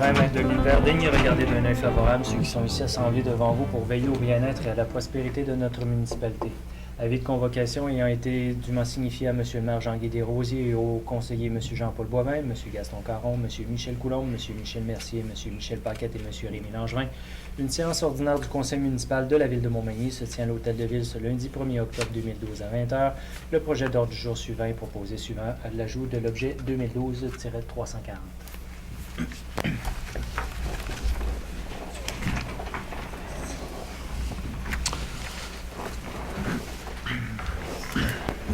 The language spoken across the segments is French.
souverain, maître de l'univers, daignez regarder d'un œil favorable ceux qui sont ici assemblés devant vous pour veiller au bien-être et à la prospérité de notre municipalité. Avis de convocation ayant été dûment signifié à M. le maire Jean-Guy Desrosiers et au conseiller M. Jean-Paul Boivin, M. Gaston Caron, M. Michel Coulombe, M. Michel Mercier, M. Michel Paquette et M. Rémy Langevin. Une séance ordinaire du conseil municipal de la ville de Montmagny se tient à l'hôtel de ville ce lundi 1er octobre 2012 à 20h. Le projet d'ordre du jour suivant est proposé suivant à l'ajout de l'objet 2012-340.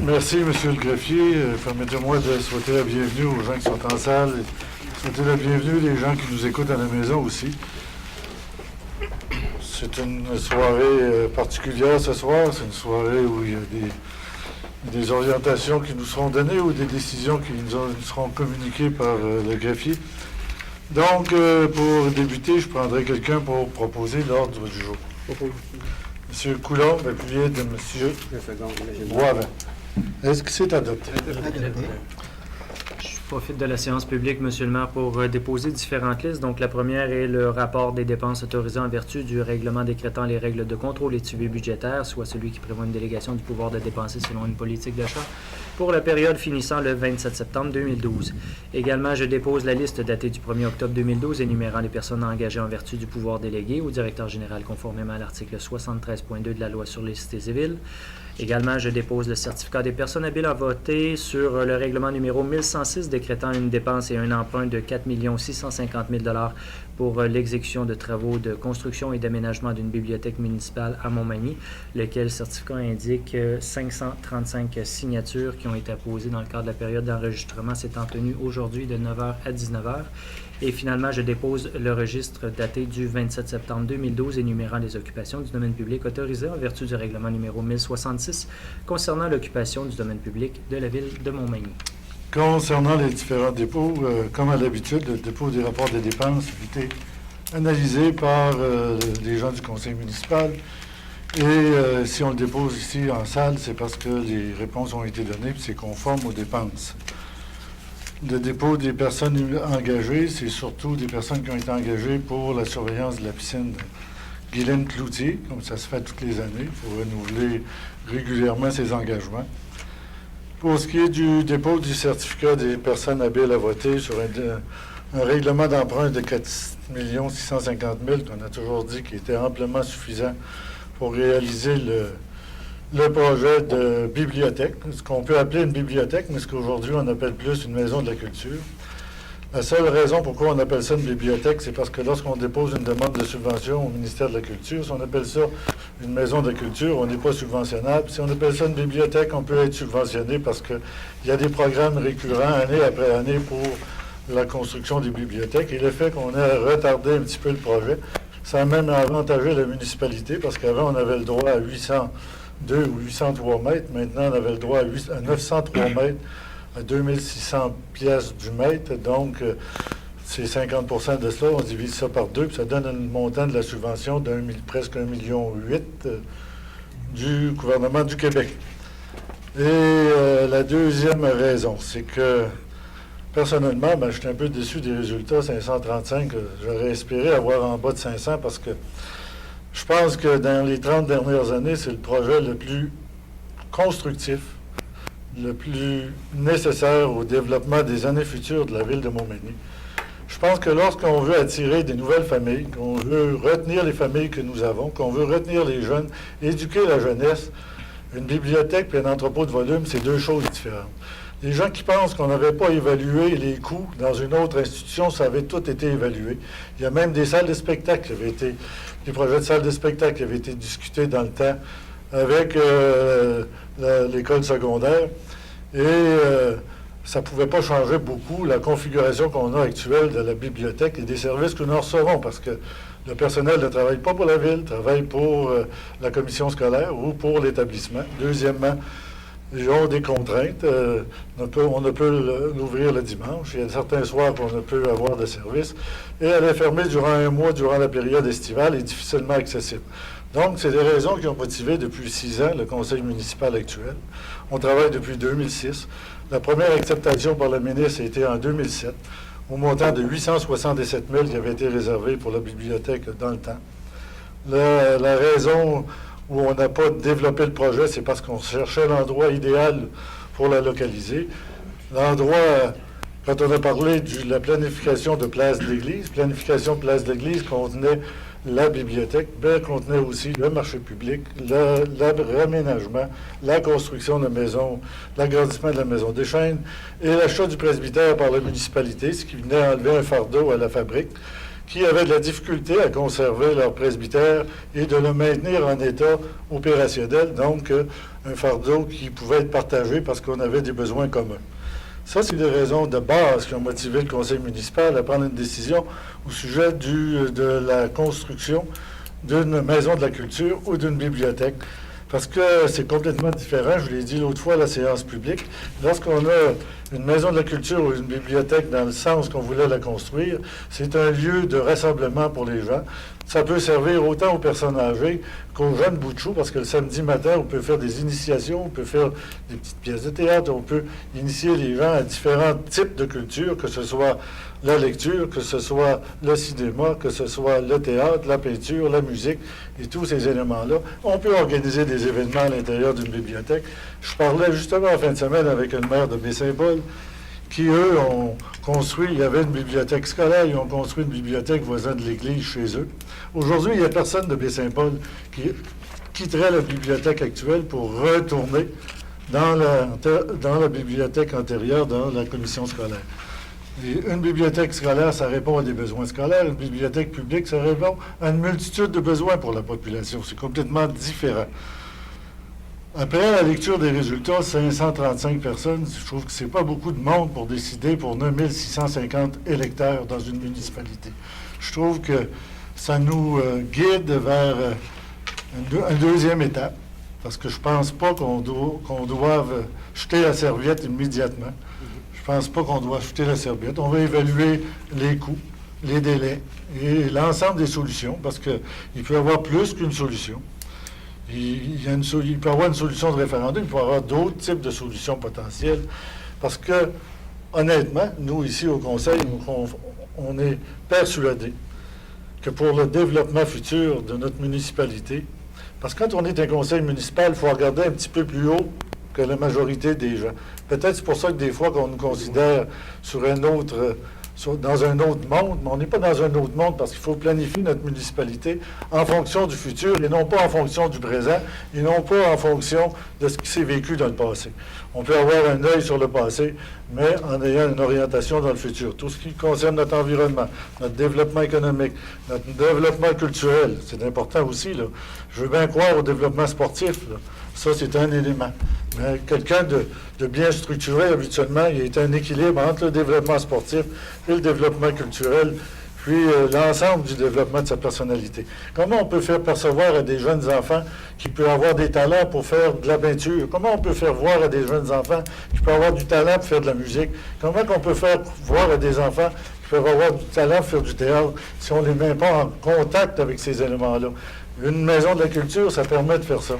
Merci, Monsieur le greffier. Permettez-moi de souhaiter la bienvenue aux gens qui sont en salle et souhaiter la bienvenue les gens qui nous écoutent à la maison aussi. C'est une soirée particulière ce soir. C'est une soirée où il y a des orientations qui nous seront données ou des décisions qui nous seront communiquées par le greffier. Donc, pour débuter, je prendrai quelqu'un pour proposer l'ordre du jour. Monsieur Coulombe, appuyé de Monsieur Boivin. Est-ce que c'est adopté? Je profite de la séance publique, M. le maire, pour déposer différentes listes. Donc, la première est le rapport des dépenses autorisées en vertu du règlement décrétant les règles de contrôle et de suivi budgétaire, soit celui qui prévoit une délégation du pouvoir de dépenser selon une politique d'achat, pour la période finissant le 27 septembre 2012. Également, je dépose la liste datée du 1er octobre 2012 énumérant les personnes engagées en vertu du pouvoir délégué au directeur général conformément à l'article 73.2 de la loi sur les cités et villes. Également, je dépose le certificat des personnes habiles à voter sur le règlement numéro 1106 décrétant une dépense et un emprunt de 4 650 000 $ pour l'exécution de travaux de construction et d'aménagement d'une bibliothèque municipale à Montmagny, lequel certificat indique 535 signatures qui ont été apposées dans le cadre de la période d'enregistrement s'étant tenue aujourd'hui de 9h à 19h. Et finalement, je dépose le registre daté du 27 septembre 2012 énumérant les occupations du domaine public autorisées en vertu du règlement numéro 1066 concernant l'occupation du domaine public de la ville de Montmagny. Concernant les différents dépôts, comme à l'habitude, le dépôt des rapports des dépenses a été analysé par les gens du conseil municipal. Et si on le dépose ici en salle, c'est parce que les réponses ont été données et c'est conforme aux dépenses. Le dépôt des personnes engagées, c'est surtout des personnes qui ont été engagées pour la surveillance de la piscine de Guylaine Cloutier, comme ça se fait toutes les années. Il faut renouveler régulièrement ces engagements. Pour ce qui est du dépôt du certificat des personnes habiles à voter sur un règlement d'emprunt de 4 650 000 qu'on a toujours dit qu'il était amplement suffisant pour réaliser le projet de bibliothèque, ce qu'on peut appeler une bibliothèque, mais ce qu'aujourd'hui on appelle plus une maison de la culture. La seule raison pourquoi on appelle ça une bibliothèque, c'est parce que lorsqu'on dépose une demande de subvention au ministère de la Culture, si on appelle ça une maison de la culture, on n'est pas subventionnable. Si on appelle ça une bibliothèque, on peut être subventionné parce qu'il y a des programmes récurrents année après année pour la construction des bibliothèques. Et le fait qu'on ait retardé un petit peu le projet, ça a même avantagé la municipalité parce qu'avant, on avait le droit à 802 ou 803 mètres. Maintenant, on avait le droit à 903 mètres, à 2600 pièces du mètre. Donc, c'est 50 de cela. On divise ça par deux, puis ça donne un montant de la subvention de presque 1,8 million du gouvernement du Québec. Et la deuxième raison, c'est que, personnellement, je suis un peu déçu des résultats. 535, j'aurais espéré avoir en bas de 500 parce que je pense que dans les 30 dernières années, c'est le projet le plus constructif, le plus nécessaire au développement des années futures de la ville de Montmagny. Je pense que lorsqu'on veut attirer des nouvelles familles, qu'on veut retenir les familles que nous avons, qu'on veut retenir les jeunes, éduquer la jeunesse, une bibliothèque et un entrepôt de volume, c'est deux choses différentes. Les gens qui pensent qu'on n'avait pas évalué les coûts dans une autre institution, ça avait tout été évalué. Il y a même des salles de spectacle qui avaient été, des projets de salles de spectacle qui avaient été discutés dans le temps avec l'école secondaire. Et ça ne pouvait pas changer beaucoup la configuration qu'on a actuelle de la bibliothèque et des services que nous recevons, parce que le personnel ne travaille pas pour la ville, travaille pour la commission scolaire ou pour l'établissement. Deuxièmement, ils ont des contraintes. On ne peut l'ouvrir le dimanche. Il y a certains soirs qu'on ne peut avoir de service. Et elle est fermée durant un mois, durant la période estivale, et difficilement accessible. Donc, c'est des raisons qui ont motivé depuis 6 ans le conseil municipal actuel. On travaille depuis 2006. La première acceptation par le ministre a été en 2007. au montant de 867 000 qui avait été réservé pour la bibliothèque dans le temps. La raison où on n'a pas développé le projet, c'est parce qu'on cherchait l'endroit idéal pour la localiser. L'endroit, quand on a parlé de la planification de place de l'église, planification de place de l'église contenait la bibliothèque, mais contenait aussi le marché public, le réaménagement, la construction de maisons, l'agrandissement de la maison des Chênes et l'achat du presbytère par la municipalité, ce qui venait enlever un fardeau à la fabrique, qui avait de la difficulté à conserver leur presbytère et de le maintenir en état opérationnel, donc un fardeau qui pouvait être partagé parce qu'on avait des besoins communs. Ça, c'est des raisons de base qui ont motivé le conseil municipal à prendre une décision au sujet de la construction d'une maison de la culture ou d'une bibliothèque. Parce que c'est complètement différent, je l'ai dit l'autre fois à la séance publique. Lorsqu'on a une maison de la culture ou une bibliothèque dans le sens qu'on voulait la construire, c'est un lieu de rassemblement pour les gens. Ça peut servir autant aux personnes âgées qu'aux jeunes bouts de chou, parce que le samedi matin, on peut faire des initiations, on peut faire des petites pièces de théâtre, on peut initier les gens à différents types de culture, que ce soit la lecture, que ce soit le cinéma, que ce soit le théâtre, la peinture, la musique et tous ces éléments-là. On peut organiser des événements à l'intérieur d'une bibliothèque. Je parlais justement en fin de semaine avec une maire de Baie-Saint-Paul qui, eux, ont construit, il y avait une bibliothèque scolaire, ils ont construit une bibliothèque voisine de l'église chez eux. Aujourd'hui, il n'y a personne de Baie-Saint-Paul qui quitterait la bibliothèque actuelle pour retourner dans la bibliothèque antérieure, dans la commission scolaire. Et une bibliothèque scolaire, ça répond à des besoins scolaires. Une bibliothèque publique, ça répond à une multitude de besoins pour la population. C'est complètement différent. Après la lecture des résultats, 535 personnes, je trouve que c'est pas beaucoup de monde pour décider pour 9650 électeurs dans une municipalité. Je trouve que ça nous guide vers une deuxième étape, parce que je pense pas qu'on doive jeter la serviette immédiatement. Je pense pas qu'on doit jeter la serviette. On va évaluer les coûts, les délais et l'ensemble des solutions, parce qu'il peut y avoir plus qu'une solution. Il peut y avoir une solution de référendum, il peut y avoir d'autres types de solutions potentielles, parce que, honnêtement, nous, ici au Conseil, on est persuadés que pour le développement futur de notre municipalité, parce que quand on est un conseil municipal, il faut regarder un petit peu plus haut que la majorité des gens. Peut-être c'est pour ça que des fois qu'on nous considère dans un autre monde, mais on n'est pas dans un autre monde parce qu'il faut planifier notre municipalité en fonction du futur et non pas en fonction du présent et non pas en fonction de ce qui s'est vécu dans le passé. On peut avoir un œil sur le passé, mais en ayant une orientation dans le futur. Tout ce qui concerne notre environnement, notre développement économique, notre développement culturel, c'est important aussi, là. Je veux bien croire au développement sportif, là. Ça, c'est un élément. Mais quelqu'un de bien structuré, habituellement, il y a un équilibre entre le développement sportif et le développement culturel, puis l'ensemble du développement de sa personnalité. Comment on peut faire percevoir à des jeunes enfants qui peuvent avoir des talents pour faire de la peinture? Comment on peut faire voir à des jeunes enfants qui peuvent avoir du talent pour faire de la musique? Comment on peut faire voir à des enfants qui peuvent avoir du talent pour faire du théâtre si on ne les met pas en contact avec ces éléments-là? Une maison de la culture, ça permet de faire ça.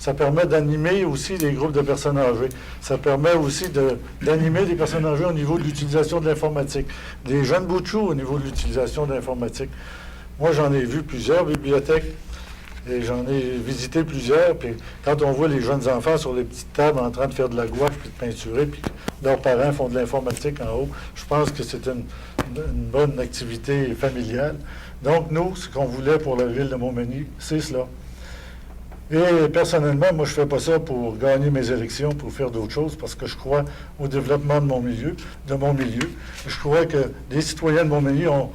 Ça permet d'animer aussi des groupes de personnes âgées. Ça permet aussi d'animer des personnes âgées au niveau de l'utilisation de l'informatique. Des jeunes bouts de chou au niveau de l'utilisation de l'informatique. Moi, j'en ai vu plusieurs bibliothèques et j'en ai visité plusieurs. Puis quand on voit les jeunes enfants sur les petites tables en train de faire de la gouache puis de peinturer, puis leurs parents font de l'informatique en haut, je pense que c'est une bonne activité familiale. Donc, nous, ce qu'on voulait pour la ville de Montmagny, c'est cela. Et personnellement, moi, je ne fais pas ça pour gagner mes élections, pour faire d'autres choses, parce que je crois au développement de mon milieu. Je crois que les citoyens de Montmagny ont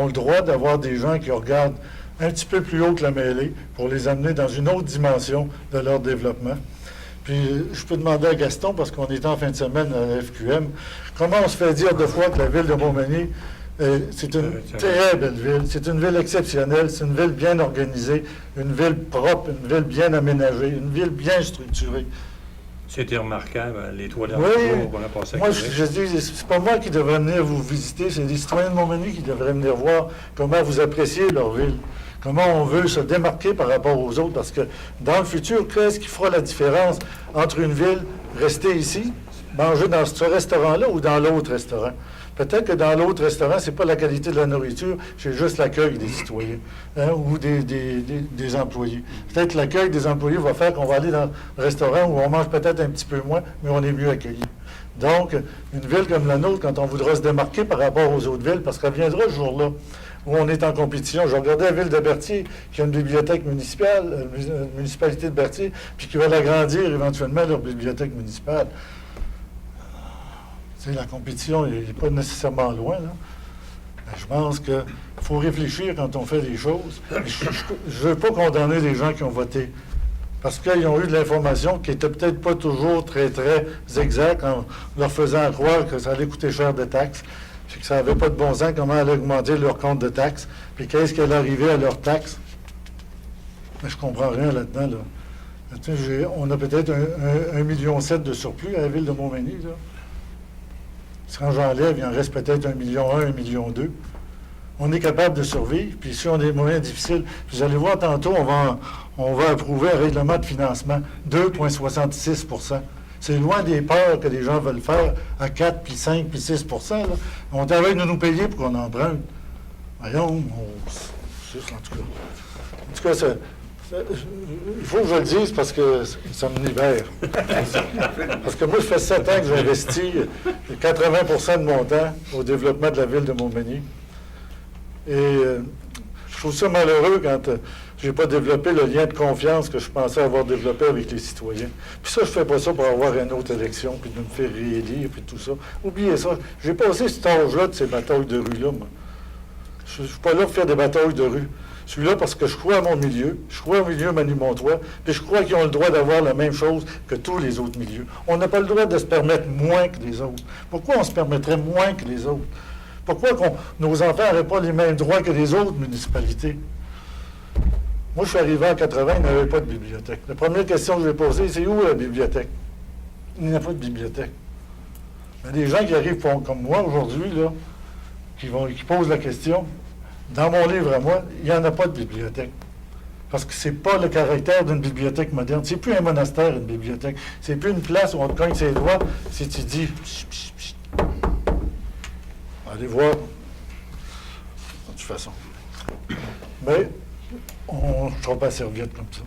le droit d'avoir des gens qui regardent un petit peu plus haut que la mêlée pour les amener dans une autre dimension de leur développement. Puis, je peux demander à Gaston, parce qu'on est en fin de semaine à la FQM, comment on se fait dire deux fois que la ville de Montmagny, c'est une très belle ville, c'est une ville exceptionnelle, c'est une ville bien organisée, une ville propre, une ville bien aménagée, une ville bien structurée. C'était remarquable, les 3 derniers jours qu'on a passé. Moi, je dis, c'est pas moi qui devrais venir vous visiter, c'est les citoyens de Montmagny qui devraient venir voir comment vous appréciez leur ville, comment on veut se démarquer par rapport aux autres, parce que dans le futur, qu'est-ce qui fera la différence entre une ville restée ici, manger dans ce restaurant-là ou dans l'autre restaurant? Peut-être que dans l'autre restaurant, c'est pas la qualité de la nourriture, c'est juste l'accueil des citoyens ou des employés. Peut-être l'accueil des employés va faire qu'on va aller dans le restaurant où on mange peut-être un petit peu moins, mais on est mieux accueilli. Donc, une ville comme la nôtre, quand on voudra se démarquer par rapport aux autres villes, parce qu'elle viendra ce jour-là, où on est en compétition. Je regardais la ville de Berthier, qui a une bibliothèque municipale, une municipalité de Berthier, puis qui va l'agrandir éventuellement, leur bibliothèque municipale. Tu sais, la compétition n'est pas nécessairement loin, là. Mais je pense qu'il faut réfléchir quand on fait des choses. Je ne veux pas condamner les gens qui ont voté, parce qu'ils ont eu de l'information qui n'était peut-être pas toujours très, très exacte en leur faisant croire que ça allait coûter cher de taxes. Puis que ça n'avait pas de bon sens comment aller augmenter leur compte de taxes, puis qu'est-ce qu'elle arrivait à leurs taxes. Mais je comprends rien là-dedans, là. Tu sais, on a peut-être 1,7 million de surplus à la ville de Montmagny, là. Quand j'enlève, il en reste peut-être 1,1 million, 1,2 million. On est capable de survivre, puis si on a des moyens difficiles, vous allez voir tantôt, on va approuver un règlement de financement, 2,66 %. C'est loin des peurs que les gens veulent faire à 4, puis 5, puis 6 %. Là. On travaille de nous payer pour qu'on emprunte. Voyons, en tout cas, il faut que je le dise parce que ça me libère. Parce que moi, ça fait 7 ans que j'investis 80 % de mon temps au développement de la ville de Montmagny. Et je trouve ça malheureux quand je n'ai pas développé le lien de confiance que je pensais avoir développé avec les citoyens. Puis ça, je ne fais pas ça pour avoir une autre élection, puis de me faire réélire, puis tout ça. Oubliez ça. J'ai passé cet âge-là de ces batailles de rue-là, moi. Je ne suis pas là pour faire des batailles de rue. Je suis là parce que je crois à mon milieu, je crois au milieu Manu-Montois, puis je crois qu'ils ont le droit d'avoir la même chose que tous les autres milieux. On n'a pas le droit de se permettre moins que les autres. Pourquoi on se permettrait moins que les autres? Pourquoi nos enfants n'auraient pas les mêmes droits que les autres municipalités? Moi, je suis arrivé en 80, il n'y avait pas de bibliothèque. La première question que je vais poser, c'est où la bibliothèque? Il n'y a pas de bibliothèque. Il y a des gens qui arrivent comme moi aujourd'hui, là, qui posent la question. Dans mon livre à moi, il n'y en a pas de bibliothèque. Parce que ce n'est pas le caractère d'une bibliothèque moderne. C'est plus un monastère, une bibliothèque. C'est plus une place où on te cogne ses doigts si tu dis psh, psh, psh. Allez voir. De toute façon. Mais on ne sera pas serviette comme ça.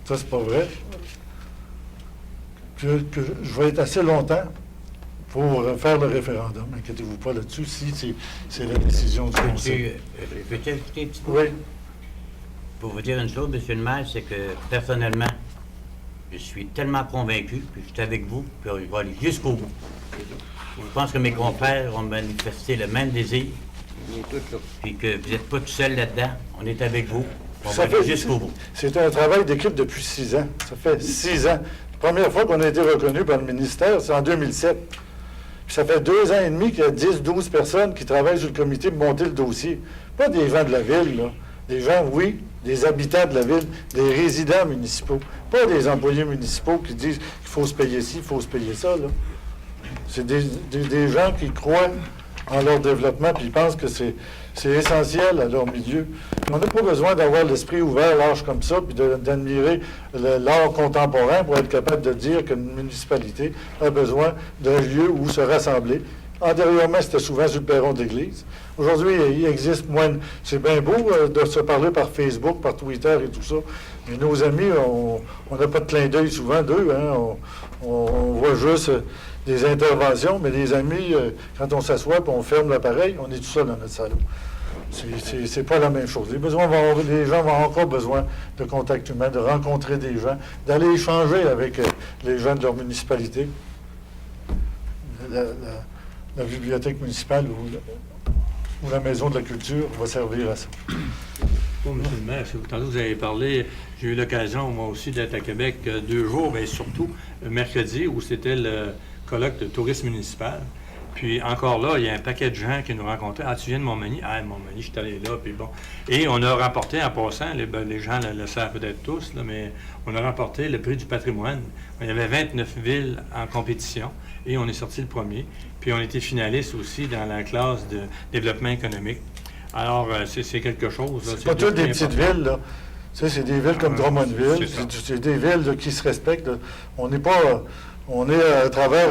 Ça, c'est pas vrai. Que je vais être assez longtemps pour faire le référendum. Inquiétez-vous pas là-dessus, si c'est la décision du Conseil. Peux-tu ajouter un petit peu? Oui. Pour vous dire une chose, M. le maire, c'est que personnellement, je suis tellement convaincu, puis je suis avec vous, puis je vais aller jusqu'au bout. Je pense que mes confrères ont manifesté le même désir, puis que vous n'êtes pas tout seul là-dedans. On est avec vous. On va aller jusqu'au bout. C'est un travail d'équipe depuis 6 ans. Ça fait 6 ans. La première fois qu'on a été reconnu par le ministère, c'est en 2007. Puis ça fait 2 ans et demi qu'il y a 10-12 personnes qui travaillent sur le comité pour monter le dossier. Pas des gens de la ville, là. Des gens, oui, des habitants de la ville, des résidents municipaux. Pas des employés municipaux qui disent qu'il faut se payer ci, il faut se payer ça, là. C'est des gens qui croient en leur développement, puis ils pensent que c'est essentiel à leur milieu. On n'a pas besoin d'avoir l'esprit ouvert, large comme ça, puis d'admirer l'art contemporain pour être capable de dire qu'une municipalité a besoin d'un lieu où se rassembler. Antérieurement, c'était souvent sur le perron d'église. Aujourd'hui, il existe moins... C'est bien beau de se parler par Facebook, par Twitter et tout ça, mais nos amis, on n'a pas de clin d'œil souvent d'eux, hein? On voit juste des interventions, mais les amis, quand on s'assoit et on ferme l'appareil, on est tout seul dans notre salon. C'est pas la même chose. Les gens vont encore besoin de contact humain, de rencontrer des gens, d'aller échanger avec les gens de leur municipalité. La bibliothèque municipale ou la maison de la culture va servir à ça. Oh, M. le maire, tantôt vous avez parlé, j'ai eu l'occasion moi aussi d'être à Québec 2 jours, mais surtout mercredi où c'était le colloque de tourisme municipal. Puis encore là, il y a un paquet de gens qui nous rencontraient. Ah, tu viens de Montmagny? Ah, Montmagny, je suis allé là, puis bon. Et on a remporté, en passant, les gens le savent peut-être tous, là, mais on a remporté le prix du patrimoine. Il y avait 29 villes en compétition et on est sorti le premier. Puis on était finaliste aussi dans la classe de développement économique. Alors, c'est quelque chose. C'est pas toutes des petites villes, là. Tu sais, c'est des villes comme Drummondville, c'est des villes là, qui se respectent. Là. On n'est pas On est à travers...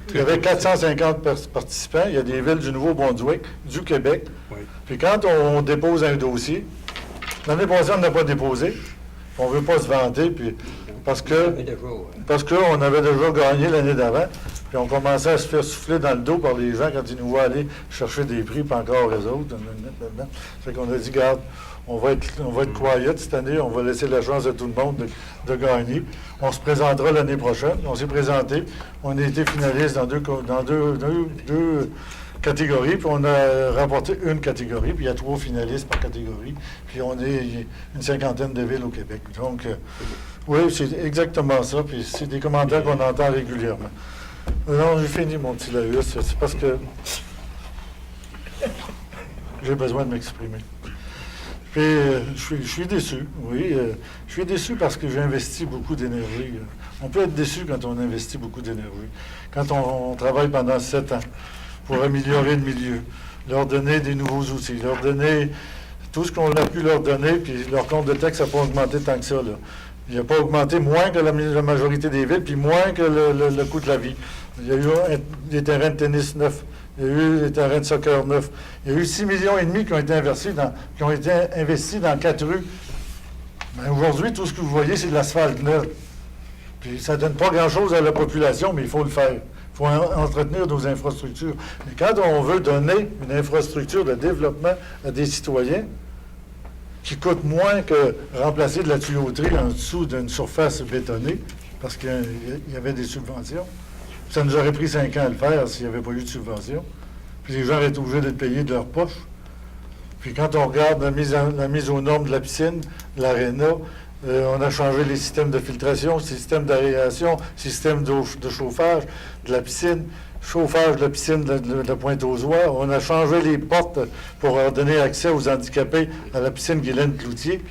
il y avait 450 participants. Il y a des villes du Nouveau-Brunswick, du Québec. Oui. Puis quand on dépose un dossier, l'année passée, on n'a pas déposé. On ne veut pas se vanter, puis parce qu'on avait déjà gagné l'année d'avant. Puis on commençait à se faire souffler dans le dos par les gens quand ils nous voient aller chercher des prix, pas encore les autres. Fait qu'on a dit, garde, on va être quiet cette année, on va laisser la chance à tout le monde de gagner. On se présentera l'année prochaine. On s'est présenté. On a été finaliste dans deux catégories, puis on a remporté une catégorie, puis il y a 3 finalistes par catégorie, puis on est une 50aine de villes au Québec. Donc, oui, c'est exactement ça, puis c'est des commentaires qu'on entend régulièrement. Non, j'ai fini mon petit laïus, c'est parce que j'ai besoin de m'exprimer. Puis, je suis déçu, oui. Je suis déçu parce que j'ai investi beaucoup d'énergie. On peut être déçu quand on investit beaucoup d'énergie. Quand on travaille pendant 7 ans pour améliorer le milieu, leur donner des nouveaux outils, leur donner tout ce qu'on a pu leur donner, puis leur compte de texte n'a pas augmenté tant que ça, là. Il n'a pas augmenté moins que la majorité des villes, puis moins que le coût de la vie. Il y a eu des terrains de tennis neufs. Il y a eu des terrains de soccer neufs. Il y a eu 6,5 millions qui ont été investis dans 4 rues. Mais aujourd'hui, tout ce que vous voyez, c'est de l'asphalte neuf. Puis ça ne donne pas grand-chose à la population, mais il faut le faire. Il faut entretenir nos infrastructures. Mais quand on veut donner une infrastructure de développement à des citoyens, qui coûte moins que remplacer de la tuyauterie en dessous d'une surface bétonnée, parce qu'il y avait des subventions. Ça nous aurait pris 5 ans à le faire s'il n'y avait pas eu de subvention. Puis les gens étaient obligés de le payer de leur poche. Puis quand on regarde la mise aux normes de la piscine, l'aréna, on a changé les systèmes de filtration, système d'aération, système de chauffage de la piscine, chauffage de la piscine de Pointe-aux-Oies. On a changé les portes pour leur donner accès aux handicapés à la piscine Guylaine-Cloutier.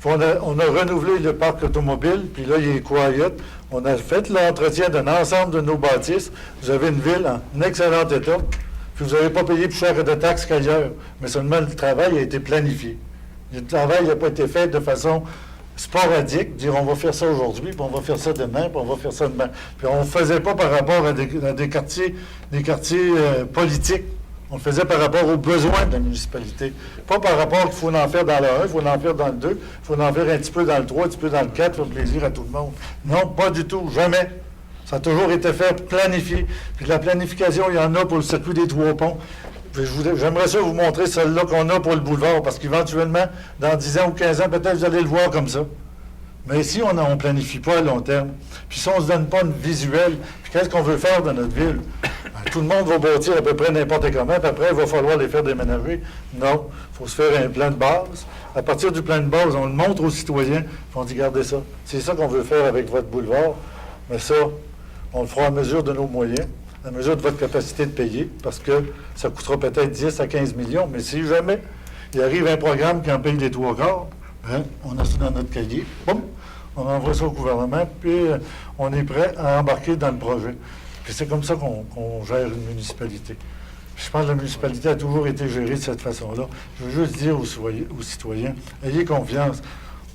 On a renouvelé le parc automobile, puis là, il est quiet. On a fait l'entretien d'un ensemble de nos bâtisses. Vous avez une ville en excellent état, puis vous n'avez pas payé plus cher de taxes qu'ailleurs. Mais seulement le travail a été planifié. Le travail n'a pas été fait de façon sporadique, dire on va faire ça aujourd'hui, puis on va faire ça demain, puis on va faire ça demain. Puis on ne faisait pas par rapport à des quartiers politiques. On le faisait par rapport aux besoins de la municipalité. Pas par rapport qu'il faut en faire dans le 1, il faut en faire dans le 2, il faut en faire un petit peu dans le 3, un petit peu dans le 4, faire plaisir à tout le monde. Non, pas du tout, jamais. Ça a toujours été fait, planifié. Puis de la planification, il y en a pour le circuit des 3 ponts. J'aimerais ça vous montrer celle-là qu'on a pour le boulevard, parce qu'éventuellement, dans 10 ans ou 15 ans, peut-être vous allez le voir comme ça. Mais ici, on ne planifie pas à long terme. Puis si on ne se donne pas une visuelle, puis qu'est-ce qu'on veut faire dans notre ville? Ben, tout le monde va bâtir à peu près n'importe comment, puis après, il va falloir les faire déménager. Non, il faut se faire un plan de base. À partir du plan de base, on le montre aux citoyens, puis on dit, regardez ça. C'est ça qu'on veut faire avec votre boulevard. Mais ça, on le fera à mesure de nos moyens, à mesure de votre capacité de payer, parce que ça coûtera peut-être 10 à 15 millions, mais si jamais il arrive un programme qui en paye les 3 quarts, hein, on a ça dans notre cahier, boum, on envoie ça au gouvernement, puis on est prêt à embarquer dans le projet. Puis c'est comme ça qu'on gère une municipalité. Puis je pense que la municipalité a toujours été gérée de cette façon-là. Je veux juste dire aux citoyens, ayez confiance.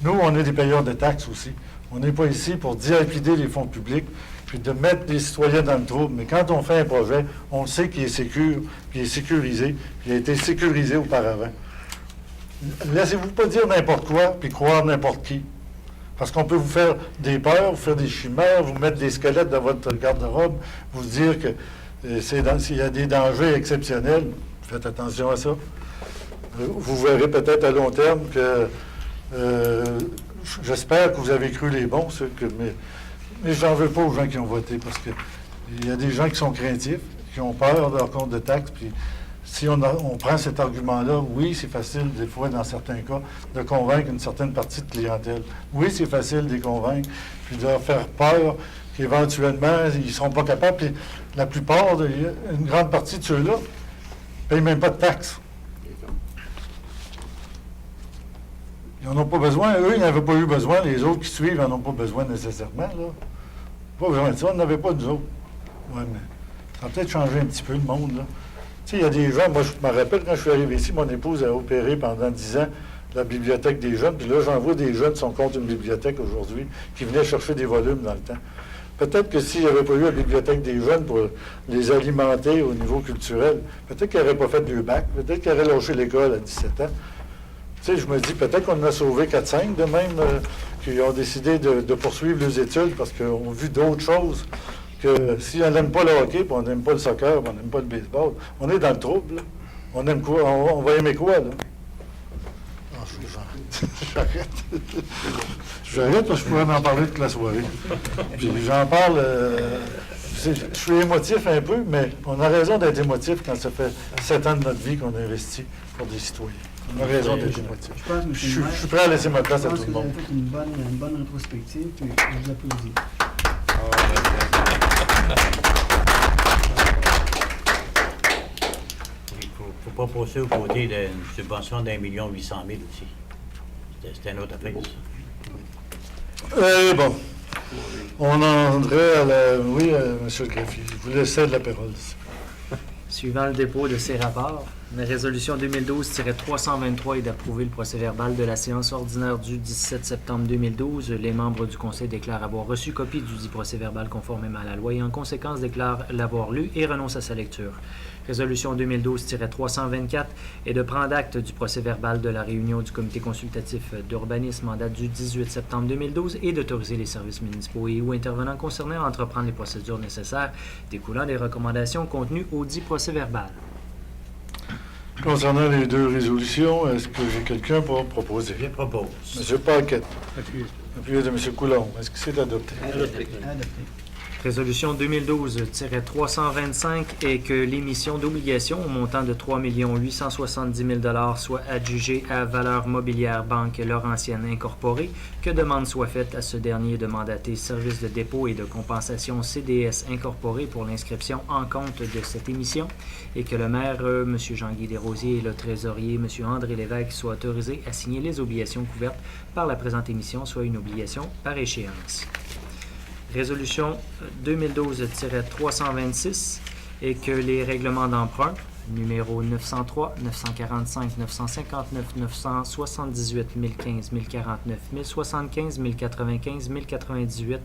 Nous, on est des payeurs de taxes aussi. On n'est pas ici pour dilapider les fonds publics, puis de mettre les citoyens dans le trouble. Mais quand on fait un projet, on sait qu'il est qu'il est sécurisé, puis il a été sécurisé auparavant. Laissez-vous pas dire n'importe quoi, puis croire n'importe qui. Parce qu'on peut vous faire des peurs, vous faire des chimères, vous mettre des squelettes dans votre garde-robe, vous dire que s'il y a des dangers exceptionnels, faites attention à ça. Vous verrez peut-être à long terme que... j'espère que vous avez cru les bons, mais j'en veux pas aux gens qui ont voté, parce qu'il y a des gens qui sont craintifs, qui ont peur de leur compte de taxes, puis si on prend cet argument-là, oui, c'est facile, des fois, dans certains cas, de convaincre une certaine partie de clientèle. Oui, c'est facile de les convaincre, puis de leur faire peur qu'éventuellement, ils ne seront pas capables. Puis la plupart, une grande partie de ceux-là, ne payent même pas de taxes. Ils n'en ont pas besoin. Eux, ils n'avaient pas eu besoin. Les autres qui suivent n'en ont pas besoin nécessairement. Là. Pas besoin de ça. On n'avait pas, nous autres. Oui, mais ça a peut-être changé un petit peu le monde, là. Tu sais, il y a des gens, moi, je me rappelle, quand je suis arrivé ici, mon épouse a opéré pendant 10 ans la bibliothèque des jeunes, puis là, j'en vois des jeunes qui sont contre une bibliothèque aujourd'hui, qui venaient chercher des volumes dans le temps. Peut-être que s'il n'y avait pas eu la bibliothèque des jeunes pour les alimenter au niveau culturel, peut-être qu'il n'aurait pas fait 2 bacs, peut-être qu'il aurait lâché l'école à 17 ans. Tu sais, je me dis, peut-être qu'on en a sauvé 4-5 de même, qui ont décidé de poursuivre leurs études parce qu'ils ont vu d'autres choses que si on n'aime pas le hockey, puis on n'aime pas le soccer, puis on n'aime pas le baseball, on est dans le trouble, là. On aime quoi? On va aimer quoi, là? Ah, j'arrête. J'arrête parce que je pourrais en parler toute la soirée. Puis j'en parle... je suis émotif un peu, mais on a raison d'être émotif quand ça fait 7 ans de notre vie qu'on investit pour des citoyens. On a raison d'être émotif. Je pense, Je M. le maire, suis prêt à laisser ma place à je tout pense le que vous monde. avez fait une bonne rétrospective, puis je vous applaudis. Il ne faut pas passer au côté d'une subvention d'1 800 000 aussi. C'était une autre affaire, ça. Bon, on entrait à la... Oui, M. le greffier, je vous laisse la parole. Suivant le dépôt de ces rapports, la résolution 2012-323 est d'approuver le procès-verbal de la séance ordinaire du 17 septembre 2012. Les membres du Conseil déclarent avoir reçu copie du dit procès-verbal conformément à la loi et en conséquence déclarent l'avoir lu et renoncent à sa lecture. Résolution 2012-324 est de prendre acte du procès-verbal de la réunion du Comité consultatif d'urbanisme en date du 18 septembre 2012 et d'autoriser les services municipaux et ou intervenants concernés à entreprendre les procédures nécessaires découlant des recommandations contenues au dit procès-verbal. Concernant les 2 résolutions, est-ce que j'ai quelqu'un pour proposer? Je propose. M. Paquette, appuyé de M. Coulomb, est-ce que c'est adopté? Adopté. Résolution 2012-325 est que l'émission d'obligations au montant de 3 870 000 soit adjugée à Valeur Mobilière Banque Laurentienne Incorporée, que demande soit faite à ce dernier de mandater Service de dépôt et de compensation CDS Incorporé pour l'inscription en compte de cette émission et que le maire, M. Jean-Guy Desrosiers, et le trésorier, M. André Lévesque, soient autorisés à signer les obligations couvertes par la présente émission, soit une obligation par échéance. Résolution 2012-326 est que les règlements d'emprunt, numéro 903, 945, 959, 978, 1015, 1049, 1075, 1095, 1098,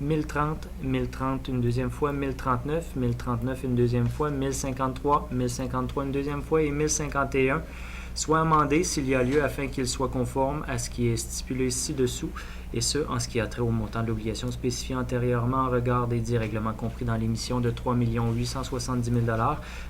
1030, 1030 une deuxième fois, 1039, 1039 une deuxième fois, 1053, 1053 une deuxième fois et 1051 soit amendé s'il y a lieu afin qu'il soit conforme à ce qui est stipulé ci-dessous, et ce, en ce qui a trait au montant de l'obligation spécifié antérieurement en regard des dits règlements compris dans l'émission de 3 870 000 $,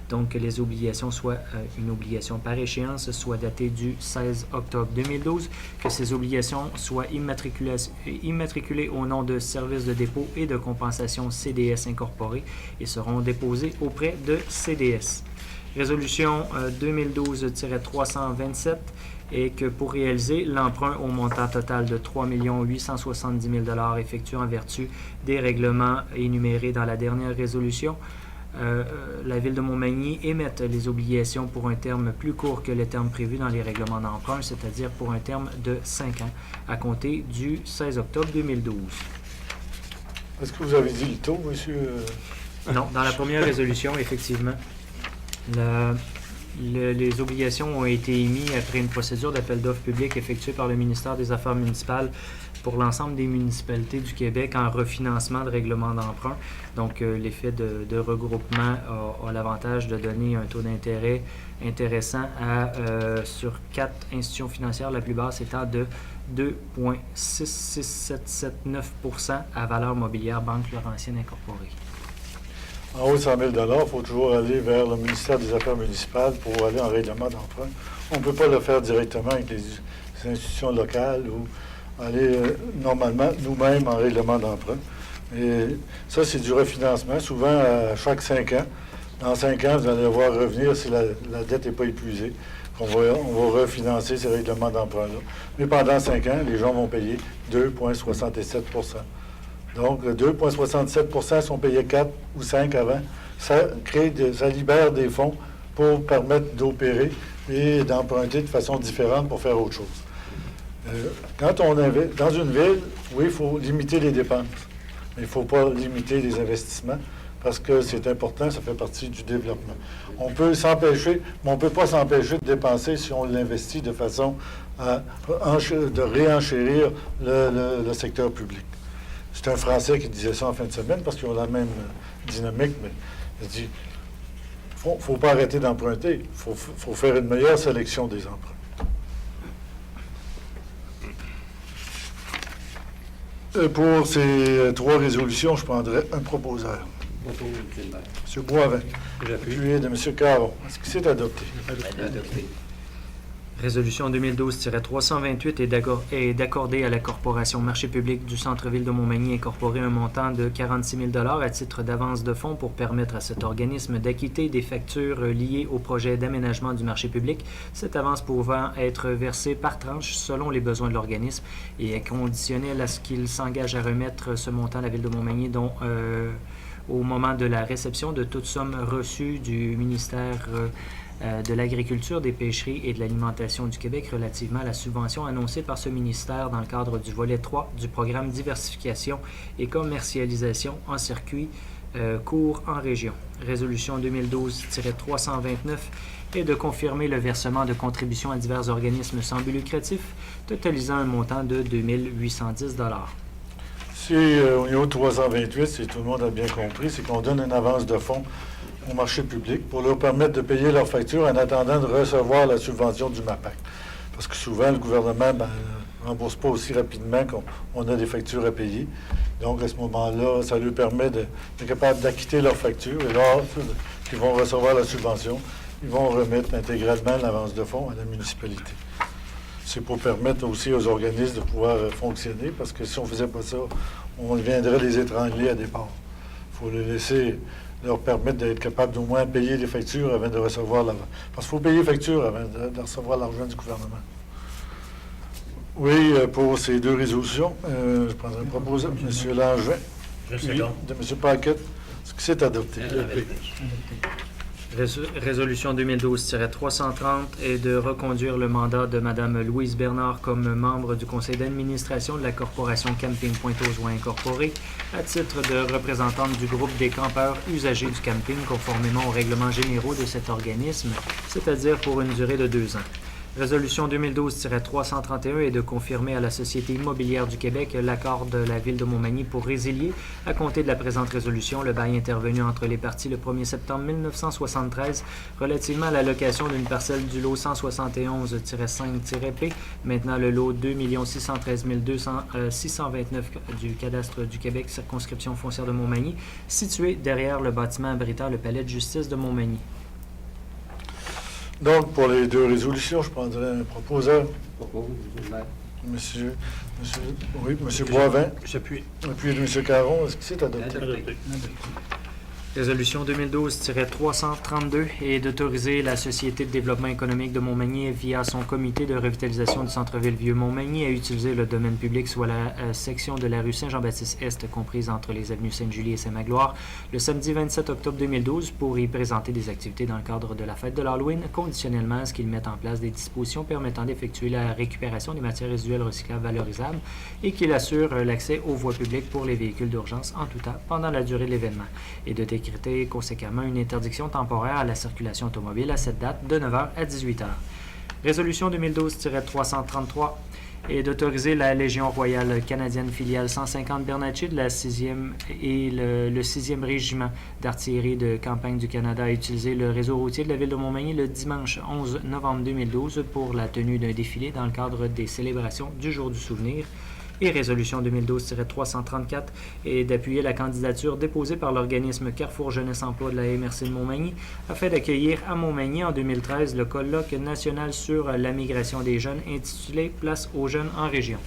donc que les obligations soient une obligation par échéance, soit datée du 16 octobre 2012, que ces obligations soient immatriculées au nom de Service de dépôt et de compensation CDS Incorporé et seront déposées auprès de CDS. Résolution 2012-327 est que pour réaliser l'emprunt au montant total de 3 870 000 $ effectué en vertu des règlements énumérés dans la dernière résolution, la Ville de Montmagny émette les obligations pour un terme plus court que le terme prévu dans les règlements d'emprunt, c'est-à-dire pour un terme de 5 ans, à compter du 16 octobre 2012. Est-ce que vous avez dit le taux, monsieur? Non, dans la première résolution, effectivement. Les obligations ont été émises après une procédure d'appel d'offres public effectuée par le ministère des Affaires municipales pour l'ensemble des municipalités du Québec en refinancement de règlements d'emprunt. Donc, l'effet de regroupement a l'avantage de donner un taux d'intérêt intéressant sur 4 institutions financières, la plus basse étant de 2,66779 % à Valeur Mobilière Banque Laurentienne Incorporée. En haut de 100 000 $, il faut toujours aller vers le ministère des Affaires municipales pour aller en règlement d'emprunt. On ne peut pas le faire directement avec les institutions locales ou aller normalement nous-mêmes en règlement d'emprunt. Et ça, c'est du refinancement, souvent à chaque 5 ans. Dans 5 ans, vous allez voir revenir si la dette n'est pas épuisée. On va refinancer ces règlements d'emprunt-là. Mais pendant 5 ans, les gens vont payer 2,67 %. Donc, 2,67 % sont payés 4 ou 5 avant. Ça libère des fonds pour permettre d'opérer et d'emprunter de façon différente pour faire autre chose. Quand on investit dans une ville, oui, il faut limiter les dépenses, mais il ne faut pas limiter les investissements parce que c'est important, ça fait partie du développement. On peut s'empêcher, mais on ne peut pas s'empêcher de dépenser si on l'investit de façon à réenchérir le secteur public. C'est un Français qui disait ça en fin de semaine parce qu'ils ont la même dynamique, mais il dit faut pas arrêter d'emprunter, faut faire une meilleure sélection des emprunts. Pour ces 3 résolutions, je prendrai un proposeur. Bonjour, M. le maire. M. Boivin, J'appuie. appuyé de M. Caron. Est-ce que c'est adopté? Adopté. Résolution 2012-328 est d'accorder à la Corporation Marché public du Centre-Ville de Montmagny incorporé un montant de 46 000 à titre d'avance de fonds pour permettre à cet organisme d'acquitter des factures liées au projet d'aménagement du marché public, cette avance pouvant être versée par tranche selon les besoins de l'organisme et est conditionnelle à ce qu'il s'engage à remettre ce montant à la Ville de Montmagny au moment de la réception de toute somme reçue du ministère de l'Agriculture, des Pêcheries et de l'Alimentation du Québec relativement à la subvention annoncée par ce ministère dans le cadre du volet 3 du programme Diversification et commercialisation en circuit court en région. Résolution 2012-329 est de confirmer le versement de contributions à divers organismes sans but lucratif, totalisant un montant de 2 810 $. Si au niveau de 328, si tout le monde a bien compris, c'est qu'on donne une avance de fonds au marché public pour leur permettre de payer leurs factures en attendant de recevoir la subvention du MAPAC. Parce que souvent, le gouvernement ne rembourse pas aussi rapidement qu'on a des factures à payer. Donc, à ce moment-là, ça leur permet d'être capable d'acquitter leurs factures. Et là, ils vont recevoir la subvention, ils vont remettre intégralement l'avance de fonds à la municipalité. C'est pour permettre aussi aux organismes de pouvoir fonctionner, parce que si on ne faisait pas ça, on viendrait les étrangler à départ. Il faut les laisser leur permettre d'être capables d'au moins payer les factures avant de recevoir l'argent. Parce qu'il faut payer les factures avant de recevoir l'argent du gouvernement. Oui, pour ces 2 résolutions, je prendrai un proposé, M. Langevin, puis de M. Paquette. Est-ce que c'est adopté? Résolution 2012-330 est de reconduire le mandat de Mme Louise Bernard comme membre du conseil d'administration de la Corporation Camping Pointe-aux-Oies Incorporée à titre de représentante du groupe des campeurs usagers du camping conformément aux règlements généraux de cet organisme, c'est-à-dire pour une durée de 2 ans. Résolution 2012-331 est de confirmer à la Société immobilière du Québec l'accord de la Ville de Montmagny pour résilier, à compter de la présente résolution, le bail intervenu entre les parties le 1er septembre 1973 relativement à la location d'une parcelle du lot 171-5-P, maintenant le lot 2 613 629 du cadastre du Québec, circonscription foncière de Montmagny, situé derrière le bâtiment abritant le palais de justice de Montmagny. Donc, pour les 2 résolutions, je prendrai un proposeur. Monsieur Boivin, J'appuie. appuyé de M. Caron. Est-ce que c'est adopté? Résolution 2012-332 est d'autoriser la Société de développement économique de Montmagny via son comité de revitalisation du centre-ville Vieux-Montmagny à utiliser le domaine public, soit la section de la rue Saint-Jean-Baptiste-Est comprise entre les avenues Sainte-Julie et Saint-Magloire, le samedi 27 octobre 2012 pour y présenter des activités dans le cadre de la fête de l'Halloween, conditionnellement à ce qu'ils mettent en place des dispositions permettant d'effectuer la récupération des matières résiduelles recyclables valorisables et qu'ils assurent l'accès aux voies publiques pour les véhicules d'urgence en tout temps pendant la durée de l'événement et de décréter conséquemment une interdiction temporaire à la circulation automobile à cette date de 9h à 18h. Résolution 2012-333 est d'autoriser la Légion royale canadienne filiale 150 Bernatchez de la 6e et le 6e régiment d'artillerie de campagne du Canada à utiliser le réseau routier de la ville de Montmagny le dimanche 11 novembre 2012 pour la tenue d'un défilé dans le cadre des célébrations du Jour du souvenir. Et résolution 2012-334 est d'appuyer la candidature déposée par l'organisme Carrefour Jeunesse Emploi de la MRC de Montmagny afin d'accueillir à Montmagny en 2013 le colloque national sur la migration des jeunes intitulé « Place aux jeunes en région ».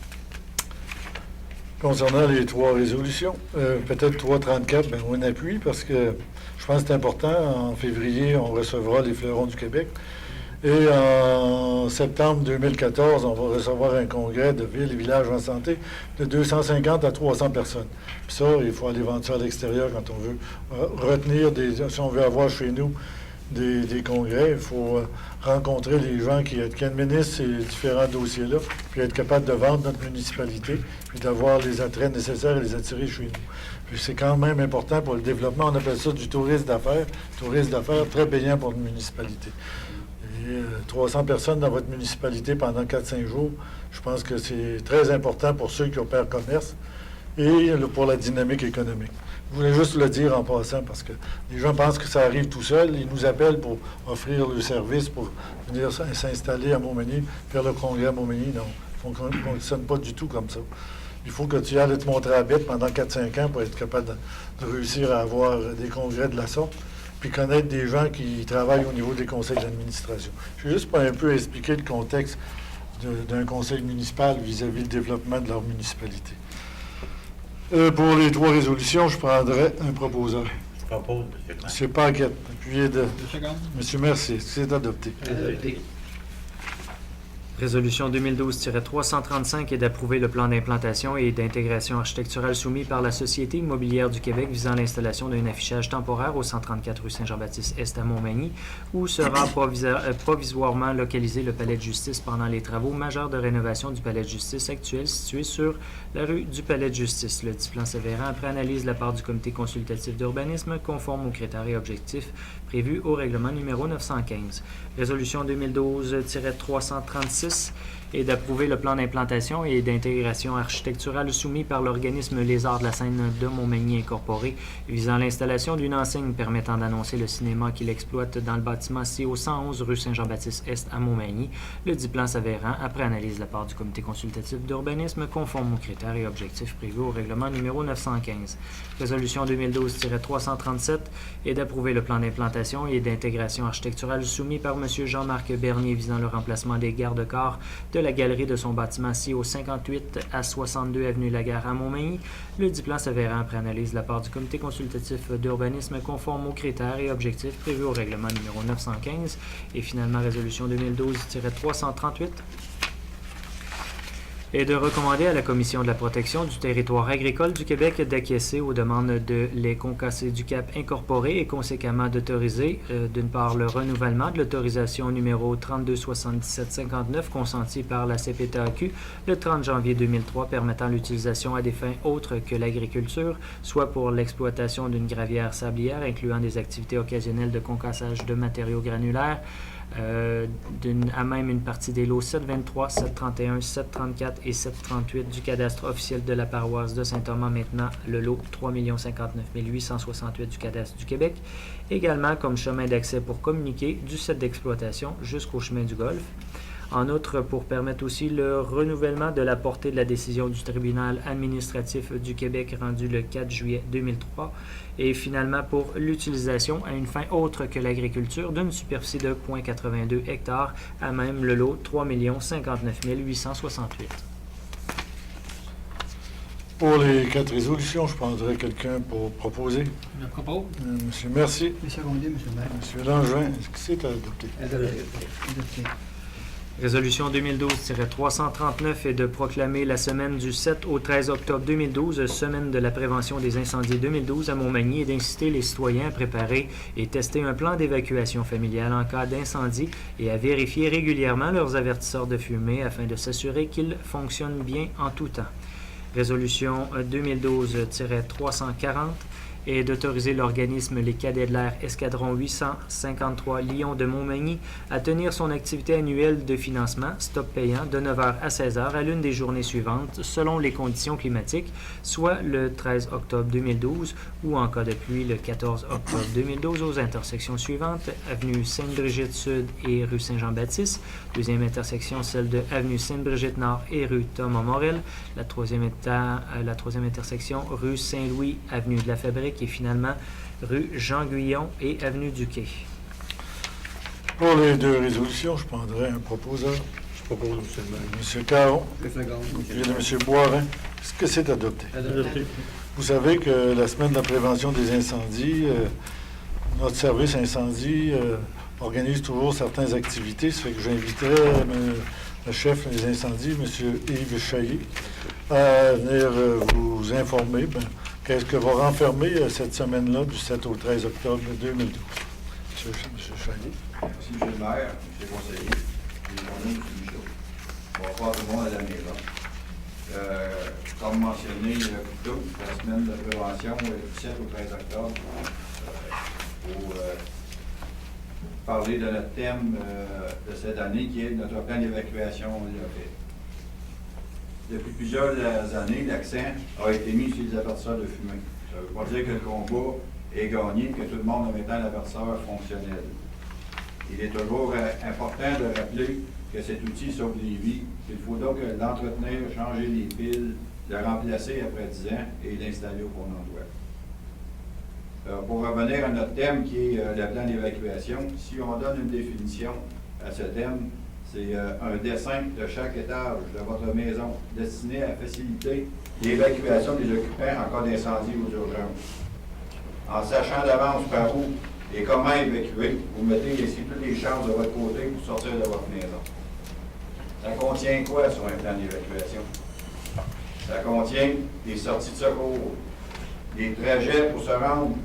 Concernant les 3 résolutions, peut-être 334, on appuie parce que je pense que c'est important. En février, on recevra les fleurons du Québec. Et en septembre 2014, on va recevoir un congrès de villes et villages en santé de 250 à 300 personnes. Puis ça, il faut aller vendre ça à l'extérieur quand on veut retenir si on veut avoir chez nous des congrès, il faut rencontrer les gens qui administrent ces différents dossiers-là, puis être capable de vendre notre municipalité, puis d'avoir les attraits nécessaires et les attirer chez nous. Puis c'est quand même important pour le développement. On appelle ça du tourisme d'affaires. Tourisme d'affaires très payant pour une municipalité. 300 personnes dans votre municipalité pendant 4-5 jours, je pense que c'est très important pour ceux qui opèrent commerce. et pour la dynamique économique. Je voulais juste le dire en passant parce que les gens pensent que ça arrive tout seul. Ils nous appellent pour offrir le service, pour venir s'installer à Montmagny, faire le congrès à Montmagny. Non, ça ne fonctionne pas du tout comme ça. Il faut que tu ailles te montrer à bête pendant 4-5 ans pour être capable de réussir à avoir des congrès de la sorte, puis connaître des gens qui travaillent au niveau des conseils d'administration. Je vais juste un peu expliquer le contexte d'un conseil municipal vis-à-vis du développement de leur municipalité. Pour les 3 résolutions, je prendrai un proposeur. Je propose, M. le maire. M. Paquette, appuyé de Seconde. M. Mercier. C'est adopté. Adopté. Résolution 2012-335 est d'approuver le plan d'implantation et d'intégration architecturale soumis par la Société immobilière du Québec visant l'installation d'un affichage temporaire au 134 rue Saint-Jean-Baptiste-Est à Montmagny, où sera provisoirement localisé le Palais de justice pendant les travaux majeurs de rénovation du Palais de justice actuel situé sur la rue du Palais de justice. Le dit plan s'avérant après analyse de la part du Comité consultatif d'urbanisme conforme aux critères et objectifs prévus au règlement numéro 915. Résolution 2012-336 et d'approuver le plan d'implantation et d'intégration architecturale soumis par l'organisme Les Arts de la Seine de Montmagny Incorporé visant l'installation d'une enseigne permettant d'annoncer le cinéma qu'il exploite dans le bâtiment situé au 111 rue Saint-Jean-Baptiste-Est à Montmagny. Le dit plan s'avérant après analyse de la part du Comité consultatif d'urbanisme conforme aux critères et objectifs prévus au règlement numéro 915. Résolution 2012-337 et d'approuver le plan d'implantation et d'intégration architecturale soumis par M. Jean-Marc Bernier visant le remplacement des garde-corps de la galerie de son bâtiment situé au 58 à 62 avenue Lagare à Montmagny. Le dit plan s'avérant après analyse de la part du Comité consultatif d'urbanisme conforme aux critères et objectifs prévus au règlement numéro 915. Et finalement, résolution 2012-338 et de recommander à la Commission de la protection du territoire agricole du Québec d'acquiescer aux demandes de Les Concassés du Cap incorporés et conséquemment d'autoriser, d'une part, le renouvellement de l'autorisation numéro 327759 consentie par la CPTAQ le 30 janvier 2003 permettant l'utilisation à des fins autres que l'agriculture, soit pour l'exploitation d'une gravière sablière incluant des activités occasionnelles de concassage de matériaux granulaires, à même une partie des lots 723, 731, 734 et 738 du cadastre officiel de la paroisse de Saint-Thomas, maintenant le lot 3 059 868 du cadastre du Québec, également comme chemin d'accès pour communiquer du site d'exploitation jusqu'au chemin du Golfe. En outre, pour permettre aussi le renouvellement de la portée de la décision du tribunal administratif du Québec rendue le 4 juillet 2003 et finalement pour l'utilisation à une fin autre que l'agriculture d'une superficie de 0,82 hectares à même le lot 3 059 868. Pour les 4 résolutions, je prendrai quelqu'un pour proposer. Je propose. Monsieur Mercier. Je secondé, M. le maire. Monsieur Langevin, est-ce que c'est adopté? Adopté. Résolution 2012-339 est de proclamer la semaine du 7 au 13 octobre 2012, semaine de la prévention des incendies 2012 à Montmagny et d'inciter les citoyens à préparer et tester un plan d'évacuation familiale en cas d'incendie et à vérifier régulièrement leurs avertisseurs de fumée afin de s'assurer qu'ils fonctionnent bien en tout temps. Résolution 2012-340 et d'autoriser l'organisme Les Cadets de l'Air Escadron 853 Lyon de Montmagny à tenir son activité annuelle de financement, stop payant, de 9h à 16h à l'une des journées suivantes, selon les conditions climatiques, soit le 13 octobre 2012 ou en cas de pluie le 14 octobre 2012 aux intersections suivantes, avenue Sainte-Brigitte-Sud et rue Saint-Jean-Baptiste, deuxième intersection celle de avenue Sainte-Brigitte-Nord et rue Thomas-Morel, la troisième intersection rue Saint-Louis, avenue de la Fabrique et finalement rue Jean-Guyon et avenue du Quai. Pour les 2 résolutions, je prendrai un proposeur. Je propose, M. le maire. M. Caron, Je second. puis de M. Boivin. Est-ce que c'est adopté? Adopté. Vous savez que la semaine de la prévention des incendies, notre service incendie organise toujours certaines activités. Ça fait que j'inviterai le chef des incendies, M. Yves Chailly, à venir vous informer qu'est-ce que va renfermer cette semaine-là du 7 au 13 octobre 2012. M. Chailly. Merci, M. le maire, M. le conseiller, et mon nom, M. Michaud. Bonsoir tout le monde à la maison. Comme mentionné plus tôt, la semaine de prévention est du 7 au 13 octobre pour parler de notre thème de cette année qui est notre plan d'évacuation locale. depuis plusieurs années, l'accent a été mis sur les avertisseurs de fumée. Ça ne veut pas dire que le combat est gagné, que tout le monde a maintenant l'avertisseur fonctionnel. Il est toujours important de rappeler que cet outil sauve des vies. Il faut donc l'entretenir, changer les piles, le remplacer après 10 ans et l'installer au bon endroit. Pour revenir à notre thème qui est le plan d'évacuation, si on donne une définition à ce thème, c'est un dessin de chaque étage de votre maison destiné à faciliter l'évacuation des occupants en cas d'incendie ou d'urgence. En sachant d'avance par où et comment évacuer, vous mettez ici toutes les chances de votre côté pour sortir de votre maison. Ça contient quoi sur un plan d'évacuation? Ça contient des sorties de secours, des trajets pour se rendre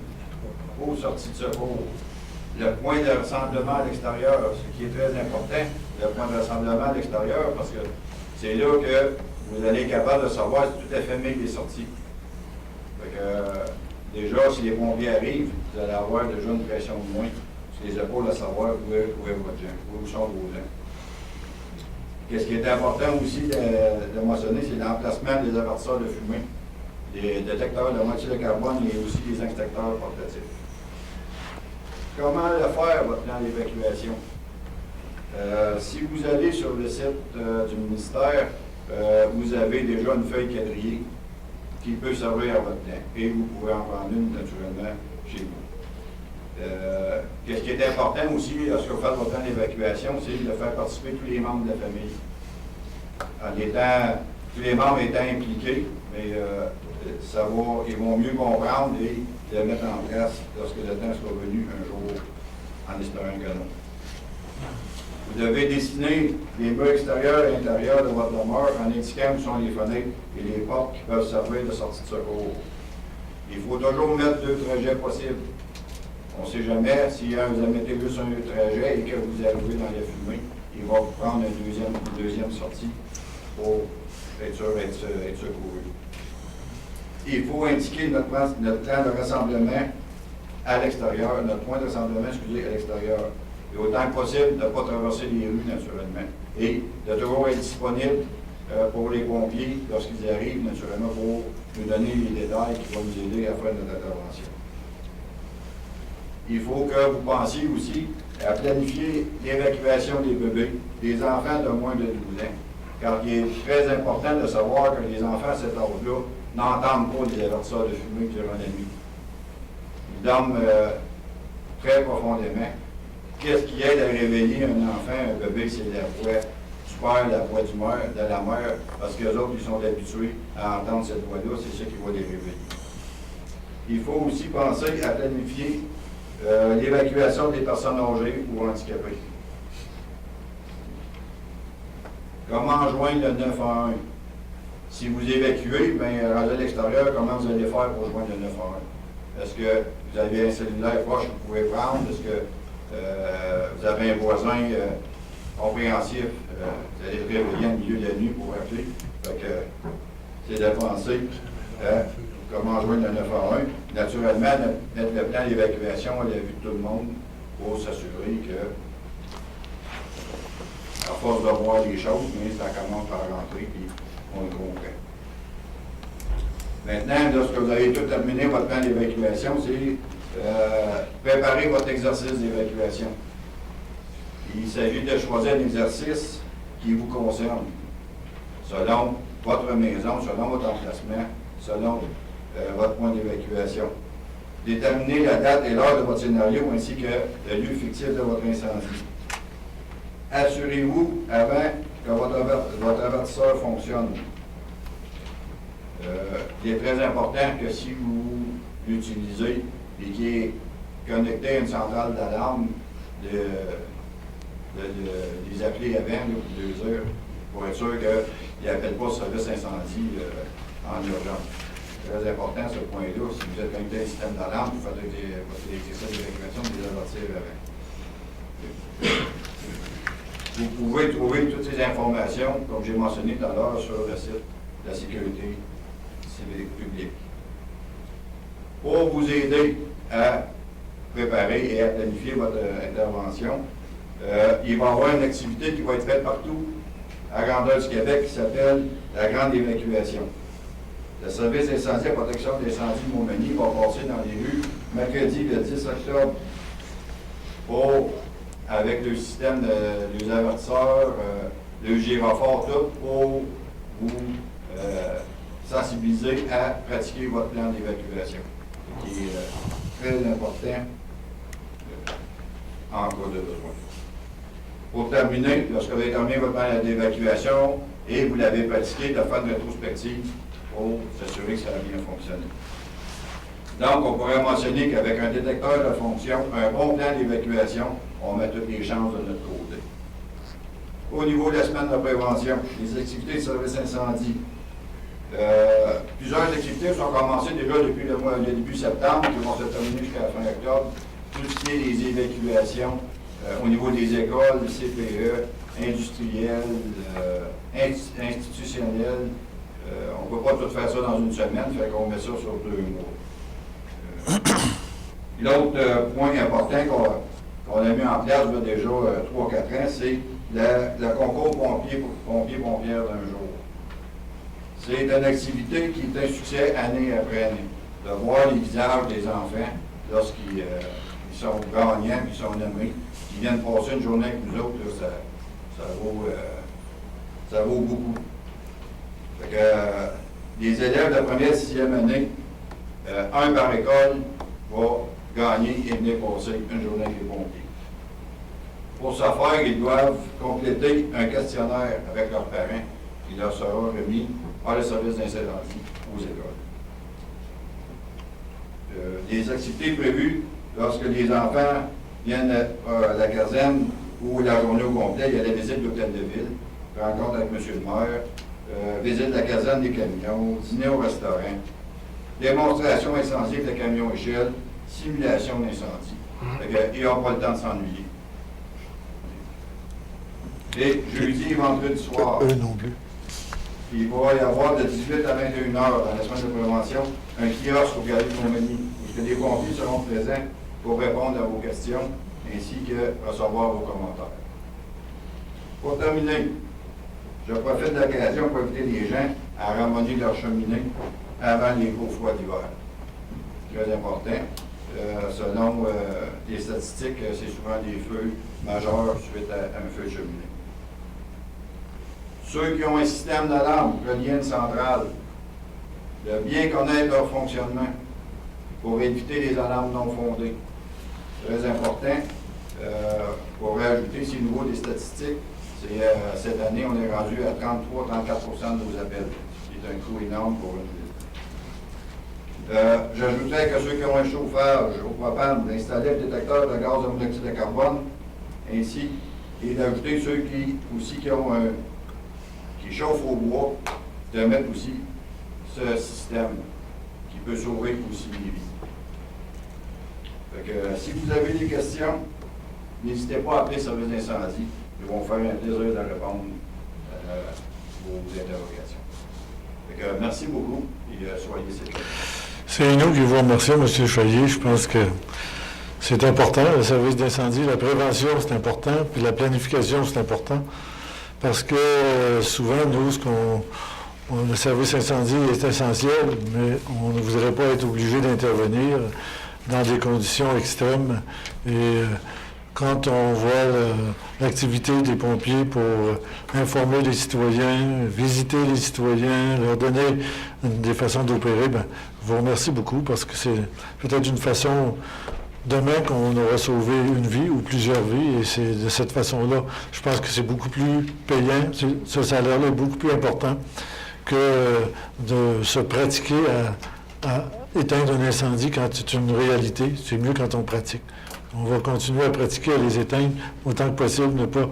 aux sorties de secours, le point de rassemblement à l'extérieur, ce qui est très important, le point de rassemblement à l'extérieur, parce que c'est là que vous allez être capable de savoir si tout est fermé les sorties. Fait que, déjà, si les pompiers arrivent, vous allez avoir déjà une pression de moins sur les épaules à savoir où est votre gens, où sont vos gens. Qu'est-ce qui est important aussi de mentionner, c'est l'emplacement des avertisseurs de fumée, des détecteurs de moitié de carbone et aussi des inspecteurs portatifs. Comment le faire, votre plan d'évacuation? Si vous allez sur le site du ministère, vous avez déjà une feuille quadrillée qui peut servir à votre plan. Et vous pouvez en prendre une, naturellement, chez vous. Qu'est-ce qui est important aussi, lorsque vous faites votre plan d'évacuation, c'est de faire participer tous les membres de la famille. Tous les membres étant impliqués, mais ils vont mieux comprendre et le mettre en place lorsque le temps sera venu un jour, en espérant que non. Vous devez dessiner les murs extérieurs et intérieurs de votre demeure en indiquant où sont les fenêtres et les portes qui peuvent servir de sortie de secours. Il faut toujours mettre 2 trajets possibles. On ne sait jamais si vous mettez juste un trajet et que vous arrivez dans la fumée, il va vous prendre une deuxième sortie pour être sûr d'être secouru. Il faut indiquer notre plan de rassemblement à l'extérieur, notre point de rassemblement, à l'extérieur. Et autant que possible, de ne pas traverser les rues, naturellement. Et de toujours être disponible pour les pompiers lorsqu'ils arrivent, naturellement, pour nous donner les détails qui vont nous aider à faire notre intervention. Il faut que vous pensiez aussi à planifier l'évacuation des bébés, des enfants de moins de 12 ans. Car il est très important de savoir que les enfants à cet âge-là n'entendent pas les avertisseurs de fumée durant la nuit. Ils dorment très profondément. Qu'est-ce qui aide à réveiller un enfant, un bébé, c'est la voix du père, la voix de la mère, parce qu'eux autres, ils sont habitués à entendre cette voix-là, c'est ça qui va les réveiller. Il faut aussi penser à planifier l'évacuation des personnes âgées ou handicapées. Comment joindre le 911? Si vous évacuez, bien, rendu à l'extérieur, comment vous allez faire pour joindre le 911? Est-ce que vous avez un cellulaire proche que vous pouvez prendre? Est-ce que vous avez un voisin compréhensif? Vous allez réveiller en milieu de la nuit pour appeler? Fait que c'est de penser à comment joindre le 911. Naturellement, mettre le plan d'évacuation à la vue de tout le monde pour s'assurer que, à force de voir les choses, mais ça commence par rentrer et on est concret. Maintenant, lorsque vous avez tout terminé votre plan d'évacuation, c'est préparer votre exercice d'évacuation. Il s'agit de choisir un exercice qui vous concerne, selon votre maison, selon votre emplacement, selon votre point d'évacuation. Déterminer la date et l'heure de votre scénario ainsi que le lieu fictif de votre incendie. Assurez-vous avant que votre avertisseur fonctionne. Il est très important que si vous l'utilisez et qui est connecté à une centrale d'alarme, de les appeler avant, ou 2 heures, pour être sûr qu'ils n'appellent pas le service incendie en urgence. C'est très important ce point-là. Si vous êtes connecté à un système d'alarme, vous faites votre exercice d'évacuation, vous les avertir avant. Vous pouvez trouver toutes ces informations, comme j'ai mentionné tout à l'heure, sur le site de la sécurité civile publique. Pour vous aider à préparer et à planifier votre intervention, il va y avoir une activité qui va être faite partout à grandeur du Québec qui s'appelle la Grande Évacuation. Le service d'incendie et protection d'incendie de Montmagny va passer dans les rues mercredi le 10 octobre avec le système des avertisseurs, le gyrophare, tout pour vous sensibiliser à pratiquer votre plan d'évacuation, qui est très important en cas de besoin. Pour terminer, lorsque vous avez terminé votre plan d'évacuation et vous l'avez pratiqué, de faire une rétrospective pour s'assurer que ça a bien fonctionné. Donc, on pourrait mentionner qu'avec un détecteur de fonction, un bon plan d'évacuation, on met toutes les chances de notre côté. Au niveau de la semaine de prévention, les activités de service incendie. Plusieurs activités sont commencées déjà depuis le début septembre, qui vont se terminer jusqu'à la fin octobre. Tout ce qui est les évacuations au niveau des écoles, CPE, industrielles, institutionnelles. On ne peut pas tout faire ça dans une semaine, fait qu'on met ça sur 2 mois. L'autre point important qu'on a mis en place déjà 3-4 ans, c'est le concours pompiers-pompières d'un jour. C'est une activité qui est un succès année après année. De voir les visages des enfants lorsqu'ils sont gagnants, qu'ils sont nommés, qui viennent passer une journée avec nous autres, là, ça vaut beaucoup. Fait que, les élèves de première et 6e année, un par école, va gagner et venir passer une journée avec les pompiers. Pour ce faire, ils doivent compléter un questionnaire avec leurs parents qui leur sera remis par le service d'incendie aux écoles. Les activités prévues lorsque les enfants viennent à la caserne ou la journée au complet, il y a la visite de l'hôtel de ville, rencontre avec M. le maire, visite de la caserne des camions, dîner au restaurant, démonstration incendie avec le camion échelle, simulation d'incendie. Ils n'ont pas le temps de s'ennuyer. Et jeudi et vendredi soir, Eux non plus. il va y avoir de 18 à 21 heures dans la semaine de prévention un kiosque au Galerie de Montmagny, où les pompiers seront présents pour répondre à vos questions ainsi que recevoir vos commentaires. Pour terminer, je profite de l'occasion pour inviter les gens à ramener leur cheminée avant les gros froids d'hiver. Très important. Selon les statistiques, c'est souvent des feux majeurs suite à un feu de cheminée. Ceux qui ont un système d'alarme relié à une centrale, de bien connaître leur fonctionnement pour éviter les alarmes non fondées. Très important. Pour rajouter, c'est nouveau des statistiques, cette année, on est rendu à 33-34% de nos appels, ce qui est un coût énorme pour une ville. J'ajouterais que ceux qui ont un chauffage au propane, d'installer un détecteur de gaz à monoxyde de carbone, ainsi, et d'ajouter ceux qui chauffent au bois, de mettre aussi ce système qui peut sauver aussi des vies. Fait que, si vous avez des questions, n'hésitez pas à appeler le service d'incendie. Ils vont faire un plaisir de répondre à vos interrogations. Fait que, merci beaucoup et soyez sécuritaires. C'est nous qui vous remercions, M. Choyer. Je pense que c'est important, le service d'incendie. La prévention, c'est important, puis la planification, c'est important. Parce que souvent, nous, le service incendie est essentiel, mais on ne voudrait pas être obligé d'intervenir dans des conditions extrêmes. Et quand on voit l'activité des pompiers pour informer les citoyens, visiter les citoyens, leur donner des façons d'opérer, je vous remercie beaucoup parce que c'est peut-être une façon demain qu'on aura sauvé une vie ou plusieurs vies, et c'est de cette façon-là, je pense que c'est beaucoup plus payant, ce salaire-là est beaucoup plus important que de se pratiquer à éteindre un incendie quand c'est une réalité. C'est mieux quand on pratique. On va continuer à pratiquer, à les éteindre autant que possible, ne pas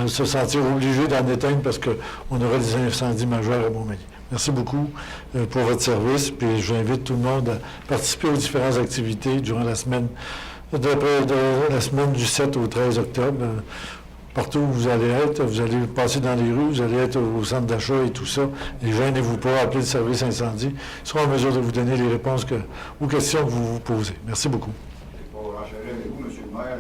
se sentir obligé d'en éteindre parce qu'on aura des incendies majeurs à Montmagny. Merci beaucoup pour votre service, puis j'invite tout le monde à participer aux différentes activités durant la semaine, la semaine du 7 au 13 octobre. Partout où vous allez passer dans les rues, vous allez être au centre d'achat et tout ça. Et gênez-vous pas, appelez le service incendie. Ils seront en mesure de vous donner les réponses aux questions que vous vous posez. Merci beaucoup. Pour enchérir avec vous, M. le maire,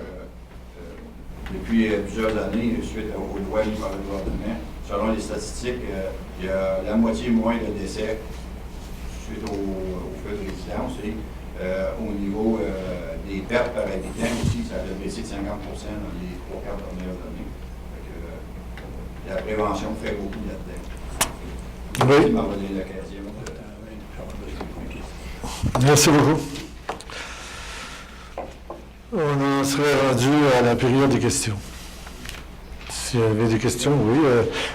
depuis plusieurs années, suite aux lois mises par le gouvernement, selon les statistiques, il y a la moitié moins de décès suite au feu de résidence. Et au niveau des pertes par habitant aussi, ça a baissé de 50% dans les 3-4 dernières années. La prévention fait beaucoup là-dedans. Oui. M'en donner l'occasion. Merci beaucoup. On en serait rendu à la période des questions. S'il y avait des questions, oui.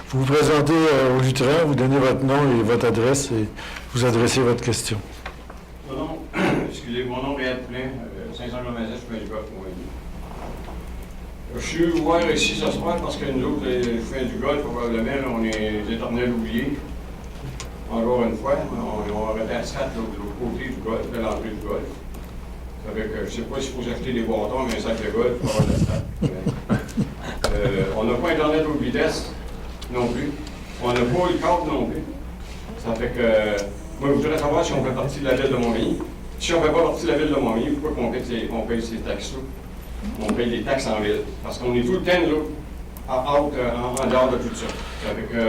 Vous vous présentez au lutrin, vous donnez votre nom et votre adresse et vous adressez votre question. Mon nom, excusez, mon nom est Réal Poulin, 500 je fais du golf. Je suis ouvert ici ce soir parce que nous autres, les fins du golf, probablement, on est des éternels oubliés. Encore une fois, on arrêté à 4 de l'autre côté du golf, de l'entrée du golf. Ça fait que je ne sais pas s'il faut acheter des bâtons, mais un sac de golf pour avoir de la stade. On n'a pas Internet haute vitesse non plus. On n'a pas le câble non plus. Ça fait que moi, je voudrais savoir si on fait partie de la ville de Montmagny. Si on ne fait pas partie de la ville de Montmagny, pourquoi qu'on paye ces taxes-là? On paye des taxes en ville. Parce qu'on est tout le temps là, en dehors de tout ça. Ça fait que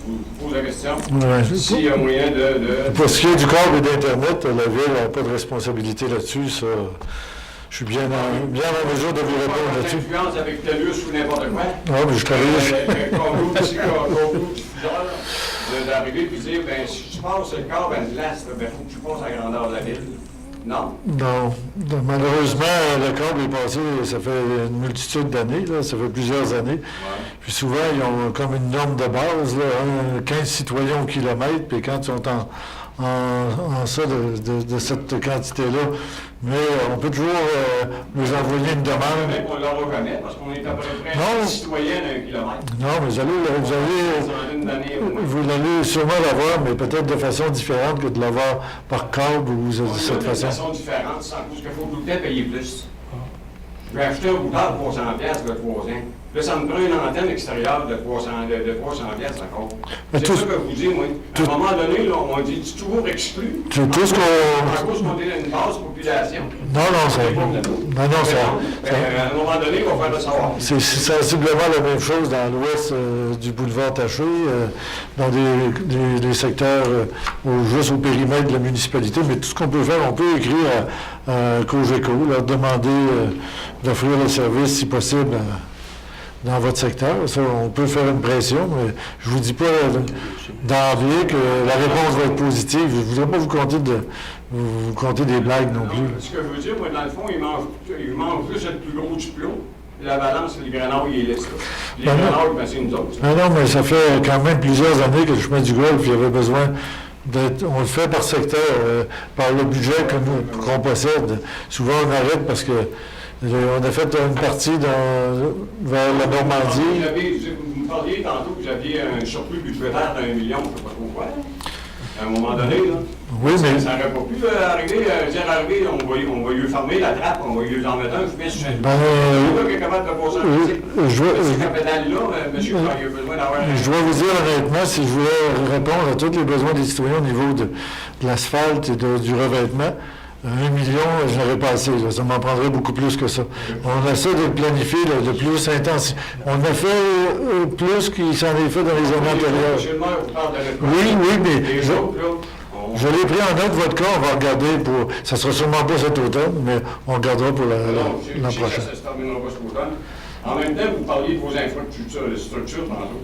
je vous pose la question. Ouais. S'il y a moyen de... Pour ce qui est du câble et d'Internet, la Ville n'a pas de responsabilité là-dessus. Ça, je suis bien en mesure de vous répondre là-dessus. Influence avec TELUS ou n'importe quoi. Non, mais je corrige. Comme vous, diffuseur, d'arriver et de dire, ben si tu passes le câble à une place, ben faut que tu passes à la grandeur de la ville. Non? Non. Malheureusement, le câble est passé, ça fait une multitude d'années, là, ça fait plusieurs années. Ouais. Puis souvent, ils ont comme une norme de base, là, 15 citoyens au kilomètre, puis quand ils sont en ça, de cette quantité-là, mais on peut toujours nous envoyer une demande. Même on le reconnaît parce qu'on est à peu près Non. citoyen d'un kilomètre. Non, mais vous allez sûrement l'avoir, mais peut-être de façon différente que de l'avoir par câble ou de cette façon. De façon différente, sans parce qu'il faut tout le temps payer plus. Je vais acheter un boutard pour 300$ de 3 ans. Là, ça me prend une antenne extérieure de 300$ encore. C'est ça que je vous dis, moi. À un moment donné, là, on dit, tu es toujours exclu. Tout ce qu'on... À cause qu'on est une basse population. Non, ça... À un moment donné, on va faire le savoir. C'est sensiblement la même chose dans l'ouest du boulevard Taché, dans des secteurs juste au périmètre de la municipalité. Mais tout ce qu'on peut faire, on peut écrire à Cogeco, leur demander d'offrir le service, si possible, dans votre secteur. Ça, on peut faire une pression, mais je ne vous dis pas d'emblée que la réponse va être positive. Je ne voudrais pas vous compter des blagues non plus. Ce que je veux dire, moi, dans le fond, il mange juste le plus gros du plomb. La balance, les grenouilles, il est là. Les grenouilles, ben, c'est nous autres. Non, mais ça fait quand même plusieurs années que le chemin du golf, il y avait besoin d'être... On le fait par secteur, par le budget qu'on possède. Souvent, on arrête parce que on a fait une partie vers la Normandie. Vous me parliez tantôt que vous aviez un surplus budgétaire d'1 million, je ne sais pas trop quoi. À un moment donné, là. Oui, mais... Ça n'aurait pas pu arriver, on va lui fermer la trappe, on va lui en mettre un, je pense que c'est qui est capable de passer un pédale-là, monsieur, il a besoin d'avoir... Je dois vous dire honnêtement, si je voulais répondre à tous les besoins des citoyens au niveau de l'asphalte et du revêtement, 1 million, je n'aurais pas assez. Là. Ça m'en prendrait beaucoup plus que ça. On essaie de planifier de plus intense. On a fait plus qu'il s'en est fait dans les années antérieures. Monsieur le maire, vous parlez de Oui, mais les autres, là, je l'ai pris en note, votre cas. On va regarder pour... Ça ne sera sûrement pas cet automne, mais on regardera pour l'an prochain. Ça se terminera pas cet automne. En même temps, vous parliez de vos infrastructures tantôt.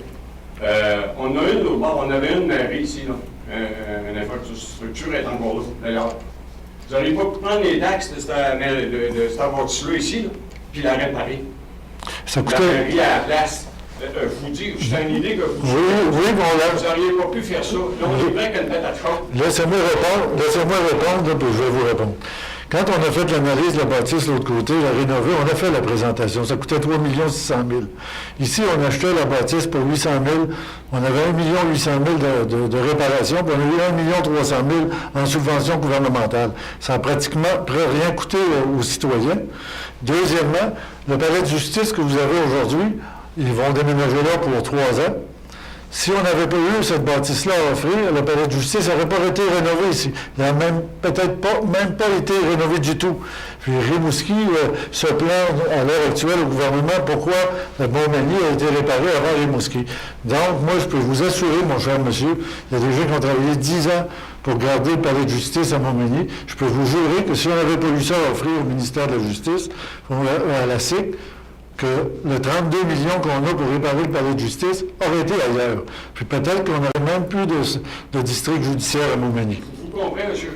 On a une, l'autre bord, on avait une mairie ici, là. Une infrastructure est encore là, d'ailleurs. Vous n'auriez pas pu prendre les taxes de cette bâtisse-là ici, là, puis la réparer. Ça La coûtait... mairie à la place. Je vous dis, c'est une idée que vous... Oui, bon, là... Vous n'auriez pas pu faire ça. Là, on est prêt qu'une tête à chaud. Laissez-moi répondre, là, puis je vais vous répondre. Quand on a fait l'analyse de la bâtisse de l'autre côté, la rénover, on a fait la présentation. Ça coûtait 3 600 000. Ici, on achetait la bâtisse pour 800 000. On avait 1 800 000 de réparation, puis on a eu 1 300 000 en subvention gouvernementale. Ça n'a pratiquement rien coûté aux citoyens. Deuxièmement, le palais de justice que vous avez aujourd'hui, ils vont déménager là pour 3 ans. Si on n'avait pas eu cette bâtisse-là à offrir, le palais de justice n'aurait pas été rénové ici. Il n'a peut-être pas été rénové du tout. Puis Rimouski se plaint à l'heure actuelle au gouvernement pourquoi Montmagny a été réparé avant Rimouski. Donc, moi, je peux vous assurer, mon cher monsieur, il y a des gens qui ont travaillé 10 ans pour garder le palais de justice à Montmagny. Je peux vous jurer que si on n'avait pas eu ça à offrir au ministère de la Justice, à la SIC, que le 32 millions qu'on a pour réparer le palais de justice aurait été ailleurs. Puis peut-être qu'on n'aurait même plus de district judiciaire à Montmagny. Vous comprenez, monsieur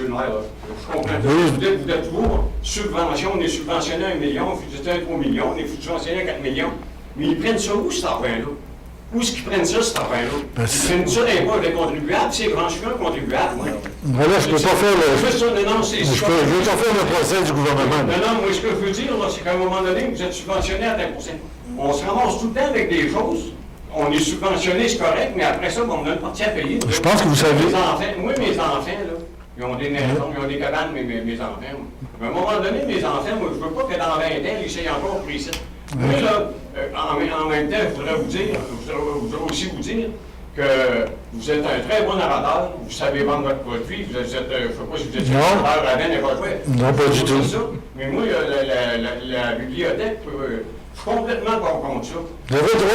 le maire, là. Je comprends. Oui. Vous êtes toujours subvention, on est subventionné à 1 million, vous êtes à 3 millions, on est subventionné à 4 millions. Mais ils prennent ça où, cet argent-là? Où est-ce qu'ils prennent ça, cet argent-là? Ils prennent ça d'impôts des contribuables, c'est franchement contribuable, moi. Voilà, je ne peux pas faire le... Juste ça, non, c'est Je veux pas faire le procès du gouvernement. Non, moi, ce que je veux dire, là, c'est qu'à un moment donné, vous êtes subventionné à 10%. On se ramasse tout le temps avec des choses. On est subventionné, c'est correct, mais après ça, on a une partie à payer. Je pense que vous savez... Mes enfants, là, ils ont des maisons, ils ont des cabanes, mes enfants. À un moment donné, mes enfants, moi, je veux pas que dans 20 ans, ils essayent encore pour ici. Moi, là, en même temps, je voudrais aussi vous dire que vous êtes un très bon narrateur, vous savez vendre votre produit, je ne sais pas si vous êtes narrateur à n'importe quoi. Non, pas du tout. Ça. Mais moi, la bibliothèque, je suis complètement contre ça. Vous avez le droit.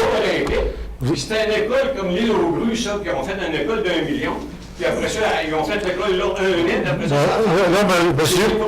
C'était une école comme l'île aux Grues, ça, qui ont fait une école d'1 million. Puis après ça, ils ont fait l'école là, 1 an, après ça. Là, monsieur, vous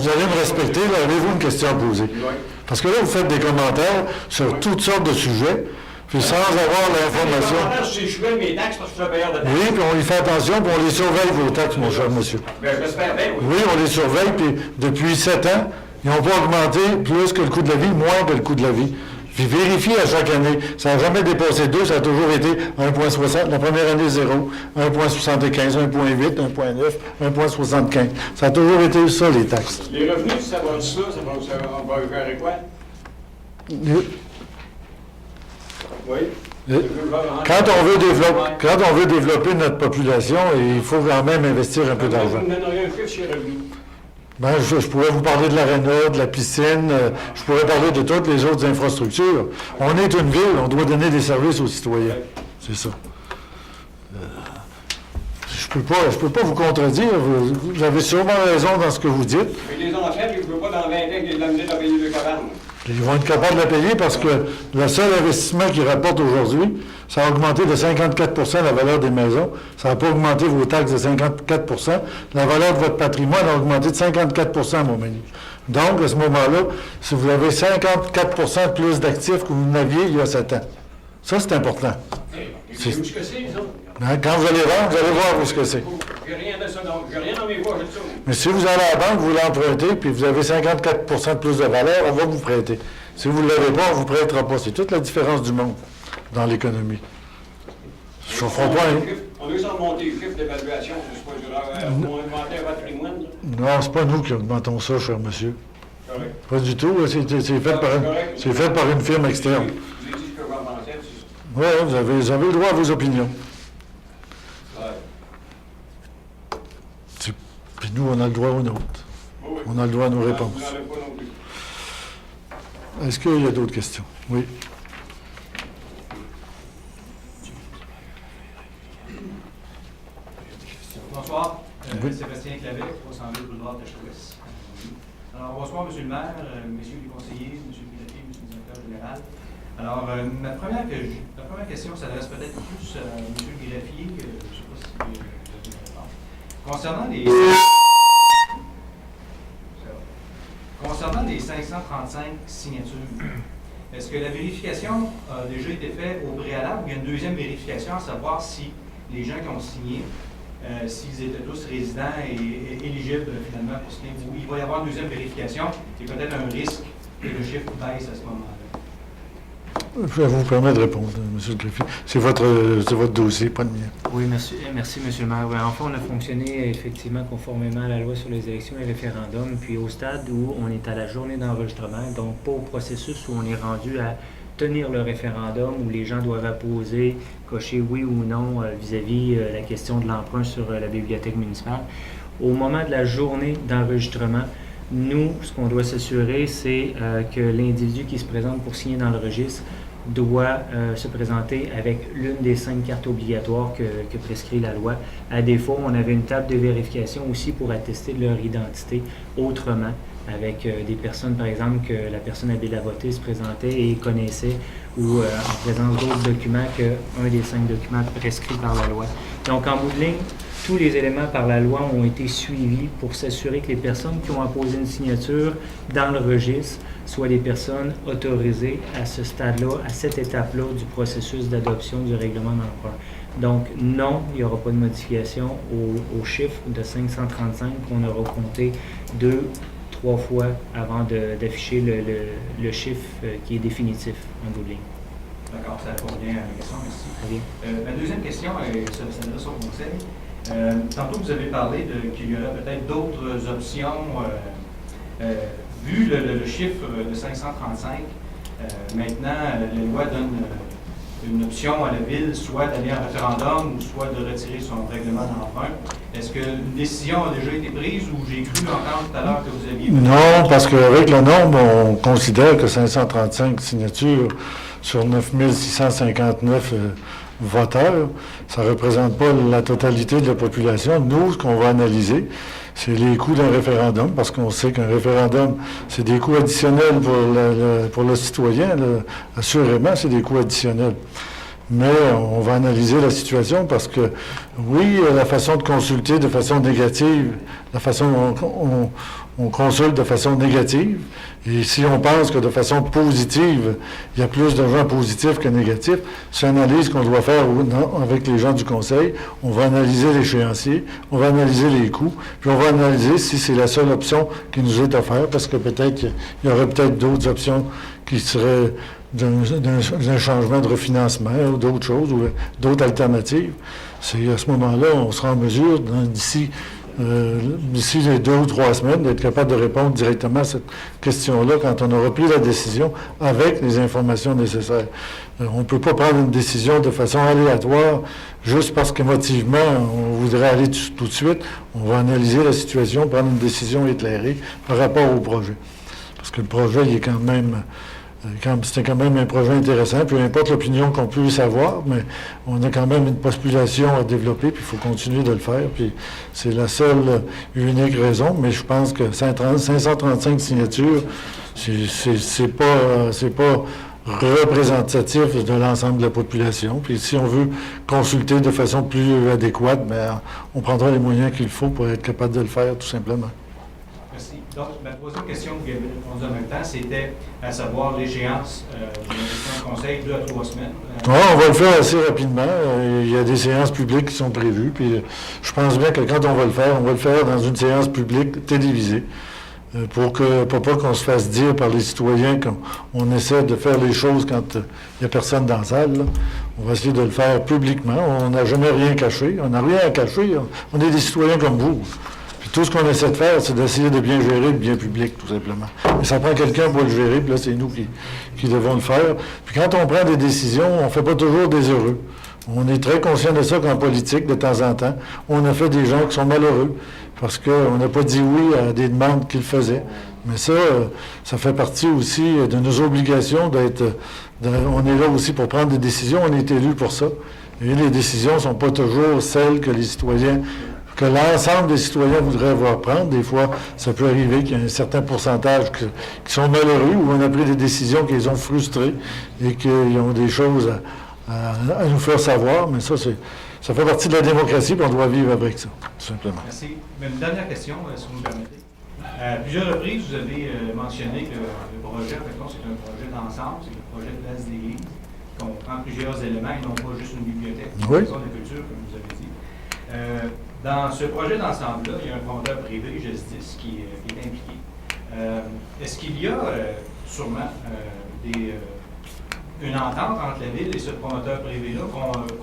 allez me respecter, là, avez-vous une question à poser? Oui. Parce que là, vous faites des commentaires sur toutes sortes de sujets, puis sans avoir l'information. Je suis mes taxes parce que je suis payeur de taxes. Oui, puis on y fait attention, puis on les surveille, vos taxes, mon cher monsieur. Bien, j'espère bien, oui. Oui, on les surveille, puis depuis 7 ans, ils n'ont pas augmenté plus que le coût de la vie, moins que le coût de la vie. Puis vérifiez à chaque année. Ça n'a jamais dépassé 2, ça a toujours été 1,60. La première année, 0. 1,75, 1,8, 1,9, 1,75. Ça a toujours été ça, les taxes. Les revenus, ça va ça va faire quoi? Oui. Quand on veut développer notre population, il faut quand même investir un peu d'argent. Vous me donneriez un chiffre sur les revenus. Ben, je pourrais vous parler de l'aréna, de la piscine, je pourrais parler de toutes les autres infrastructures. On est une ville, on doit donner des services aux citoyens. C'est ça. Je peux pas vous contredire. Vous avez sûrement raison dans ce que vous dites. Mais les enfants, je ne veux pas dans 20 ans qu'ils aient de payer le cabane. Ils vont être capables de la payer parce que le seul investissement qu'ils rapportent aujourd'hui, ça a augmenté de 54 la valeur des maisons. Ça n'a pas augmenté vos taxes de 54 La valeur de votre patrimoine a augmenté de 54 à Montmagny. Donc, à ce moment-là, si vous avez 54 de plus d'actifs que vous n'aviez il y a 7 ans, ça, c'est important. C'est où ce que c'est, ça? Quand vous allez vendre, vous allez voir où ce que c'est. J'ai rien de ça, donc j'ai rien dans mes poches de ça. Mais si vous allez à la banque, vous l'empruntez, puis vous avez 54 de plus de valeur, on va vous prêter. Si vous ne l'avez pas, on ne vous prêtera pas. C'est toute la différence du monde dans l'économie. Je ne ferai pas On veut remonter le chiffre d'évaluation, c'est pas du pour augmenter un patrimoine. Non, c'est pas nous qui augmentons ça, cher monsieur. Correct. Pas du tout. C'est fait par une firme externe. Vous avez dit ce que j'en pensais, c'est ça. Oui, vous avez le droit à vos opinions. Puis nous, on a le droit aux nôtres. Oui. On a le droit à nos réponses. Vous n'en avez pas non plus. Est-ce qu'il y a d'autres questions? Oui. Bonsoir. Oui. Sébastien Clavet, 302 boulevard Tachouès. Alors, bonsoir, Monsieur le maire, messieurs les conseillers, Monsieur le greffier, Monsieur le directeur général. Alors, ma première question s'adresse peut-être plus à Monsieur le greffier. Je ne sais pas si vous avez une réponse. Concernant les 535 signatures, est-ce que la vérification a déjà été faite au préalable ou il y a une deuxième vérification à savoir si les gens qui ont signé, s'ils étaient tous résidents et éligibles finalement pour signer, ou il va y avoir une deuxième vérification et peut-être un risque que le chiffre baisse à ce moment-là? Je vais vous permettre de répondre, M. le greffier. C'est votre dossier, pas le mien. Oui, merci, M. le maire. Ben, enfin, on a fonctionné effectivement conformément à la loi sur les élections et référendums, puis au stade où on est à la journée d'enregistrement, donc pas au processus où on est rendu à tenir le référendum, où les gens doivent apposer, cocher oui ou non vis-à-vis la question de l'emprunt sur la bibliothèque municipale. Au moment de la journée d'enregistrement, nous, ce qu'on doit s'assurer, c'est que l'individu qui se présente pour signer dans le registre doit se présenter avec l'une des 5 cartes obligatoires que prescrit la loi. À défaut, on avait une table de vérification aussi pour attester de leur identité autrement, avec des personnes, par exemple, que la personne habile à voter se présentait et connaissait, ou en présence d'autres documents qu'un des 5 documents prescrits par la loi. Donc, en bout de ligne, tous les éléments par la loi ont été suivis pour s'assurer que les personnes qui ont apposé une signature dans le registre soient des personnes autorisées à ce stade-là, à cette étape-là du processus d'adoption du règlement d'emprunt. Donc, non, il n'y aura pas de modification au chiffre de 535 qu'on aura compté 2-3 fois avant d'afficher le chiffre qui est définitif en bout de ligne. D'accord, ça répond bien à ma question, merci. Très bien. Ma deuxième question s'adresse au Conseil. Tantôt, vous avez parlé qu'il y aurait peut-être d'autres options. Vu le chiffre de 535, maintenant, la loi donne une option à la Ville, soit d'aller en référendum ou soit de retirer son règlement d'emprunt. Est-ce qu'une décision a déjà été prise ou j'ai cru entendre tout à l'heure que vous aviez... Non, parce qu'avec le nombre, on considère que 535 signatures sur 9659 voteurs, ça ne représente pas la totalité de la population. Nous, ce qu'on va analyser, c'est les coûts d'un référendum, parce qu'on sait qu'un référendum, c'est des coûts additionnels pour le citoyen. Assurément, c'est des coûts additionnels. Mais on va analyser la situation parce que, oui, la façon de consulter de façon négative, la façon dont on consulte de façon négative, et si on pense que de façon positive, il y a plus de gens positifs que négatifs, c'est une analyse qu'on doit faire avec les gens du Conseil. On va analyser l'échéancier, on va analyser les coûts, puis on va analyser si c'est la seule option qui nous est offerte, parce que peut-être qu'il y aurait peut-être d'autres options qui seraient d'un changement de refinancement ou d'autres choses, ou d'autres alternatives. C'est à ce moment-là, on sera en mesure, d'ici les 2 ou 3 semaines, d'être capable de répondre directement à cette question-là quand on aura pris la décision avec les informations nécessaires. On ne peut pas prendre une décision de façon aléatoire juste parce qu'émotivement, on voudrait aller tout de suite. On va analyser la situation, prendre une décision éclairée par rapport au projet. Parce que le projet, il est quand même... C'était quand même un projet intéressant, peu importe l'opinion qu'on puisse avoir, mais on a quand même une population à développer, puis il faut continuer de le faire, puis c'est la seule et unique raison, mais je pense que 535 signatures, c'est pas représentatif de l'ensemble de la population, puis si on veut consulter de façon plus adéquate, bien, on prendra les moyens qu'il faut pour être capable de le faire, tout simplement. Merci. Donc, ma troisième question que vous avez répondu en même temps, c'était à savoir l'échéance de l'élection de conseil 2 à 3 semaines. On va le faire assez rapidement. Il y a des séances publiques qui sont prévues, puis je pense bien que quand on va le faire dans une séance publique télévisée, pour pas qu'on se fasse dire par les citoyens qu'on essaie de faire les choses quand il n'y a personne dans la salle. Là. On va essayer de le faire publiquement. On n'a jamais rien caché. On n'a rien à cacher. On est des citoyens comme vous. Tout ce qu'on essaie de faire, c'est d'essayer de bien gérer le bien public, tout simplement. Mais ça prend quelqu'un pour le gérer, puis là, c'est nous qui devons le faire. Puis quand on prend des décisions, on ne fait pas toujours des heureux. On est très conscient de ça qu'en politique, de temps en temps, on a fait des gens qui sont malheureux parce qu'on n'a pas dit oui à des demandes qu'ils faisaient. Mais ça fait partie aussi de nos obligations on est là aussi pour prendre des décisions, on est élu pour ça. Et les décisions ne sont pas toujours celles que l'ensemble des citoyens voudraient voir prendre. Des fois, ça peut arriver qu'il y a un certain pourcentage qui sont malheureux ou on a pris des décisions qui les ont frustrés et qu'ils ont des choses à nous faire savoir. Mais ça fait partie de la démocratie et on doit vivre avec ça, tout simplement. Merci. Une dernière question, si vous me permettez. À plusieurs reprises, vous avez mentionné que le projet, en fait, c'est un projet d'ensemble, c'est le projet de place d'église, qui comprend plusieurs éléments et non pas juste une bibliothèque, une maison de culture, comme vous avez dit. Dans ce projet d'ensemble-là, il y a un promoteur privé, Justice, qui est impliqué. Est-ce qu'il y a sûrement une entente entre la Ville et ce promoteur privé-là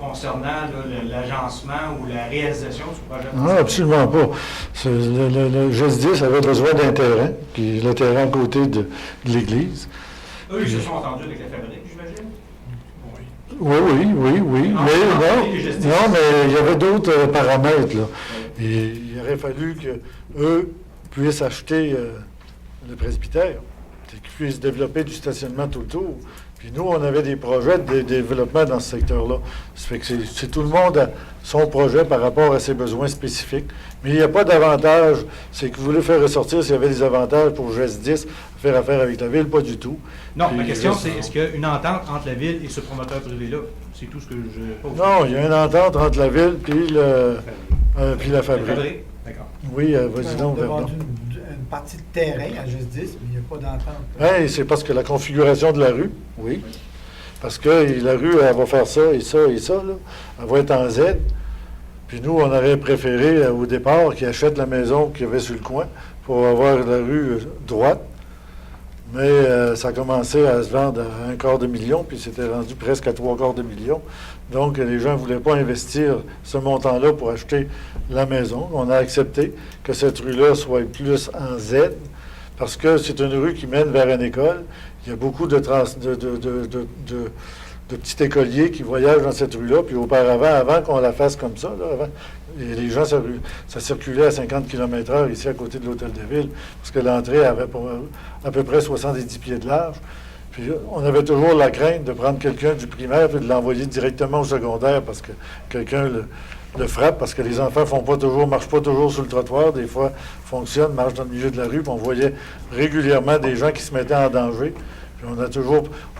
concernant l'agencement ou la réalisation du projet d'ensemble? Non, absolument pas. Le Justice avait besoin d'un terrain, puis le terrain à côté de l'Église. Eux, ils se sont entendus avec la fabrique, j'imagine? Oui. Mais il y avait d'autres paramètres, là. Et il aurait fallu qu'eux puissent acheter le presbytère. c'est qu'ils puissent développer du stationnement tout le tour. Puis nous, on avait des projets de développement dans ce secteur-là. Ça fait que c'est tout le monde a son projet par rapport à ses besoins spécifiques. Mais il n'y a pas d'avantage. C'est que vous voulez faire ressortir s'il y avait des avantages pour GES-10, faire affaire avec la ville, pas du tout. Non, Puis ma question, c'est est-ce qu'il y a une entente entre la ville et ce promoteur privé-là? C'est tout ce que je pose. Non, il y a une entente entre la ville puis la fabrique. Fabrique? D'accord. Oui, vas-y donc, On a Vernon. vendu une partie de terrain à juste 10, mais il n'y a pas d'entente. Oui, c'est parce que la configuration de la rue, oui. Parce que la rue, elle va faire ça et ça et ça, là. Elle va être en Z. Puis nous, on aurait préféré, au départ, qu'ils achètent la maison qu'il y avait sur le coin pour avoir la rue droite. Mais ça a commencé à se vendre à $250 000, puis c'était rendu presque à $350 000. Donc, les gens ne voulaient pas investir ce montant-là pour acheter la maison. On a accepté que cette rue-là soit plus en Z, parce que c'est une rue qui mène vers une école. Il y a beaucoup de petits écoliers qui voyagent dans cette rue-là. Puis auparavant, avant qu'on la fasse comme ça, là, avant, les gens, ça circulait à 50 km/h ici à côté de l'Hôtel de Ville, parce que l'entrée avait à peu près 70 pieds de large. Puis on avait toujours la crainte de prendre quelqu'un du primaire et de l'envoyer directement au secondaire parce que quelqu'un le frappe, parce que les enfants marchent pas toujours sur le trottoir, des fois fonctionnent, marchent dans le milieu de la rue, puis on voyait régulièrement des gens qui se mettaient en danger. Puis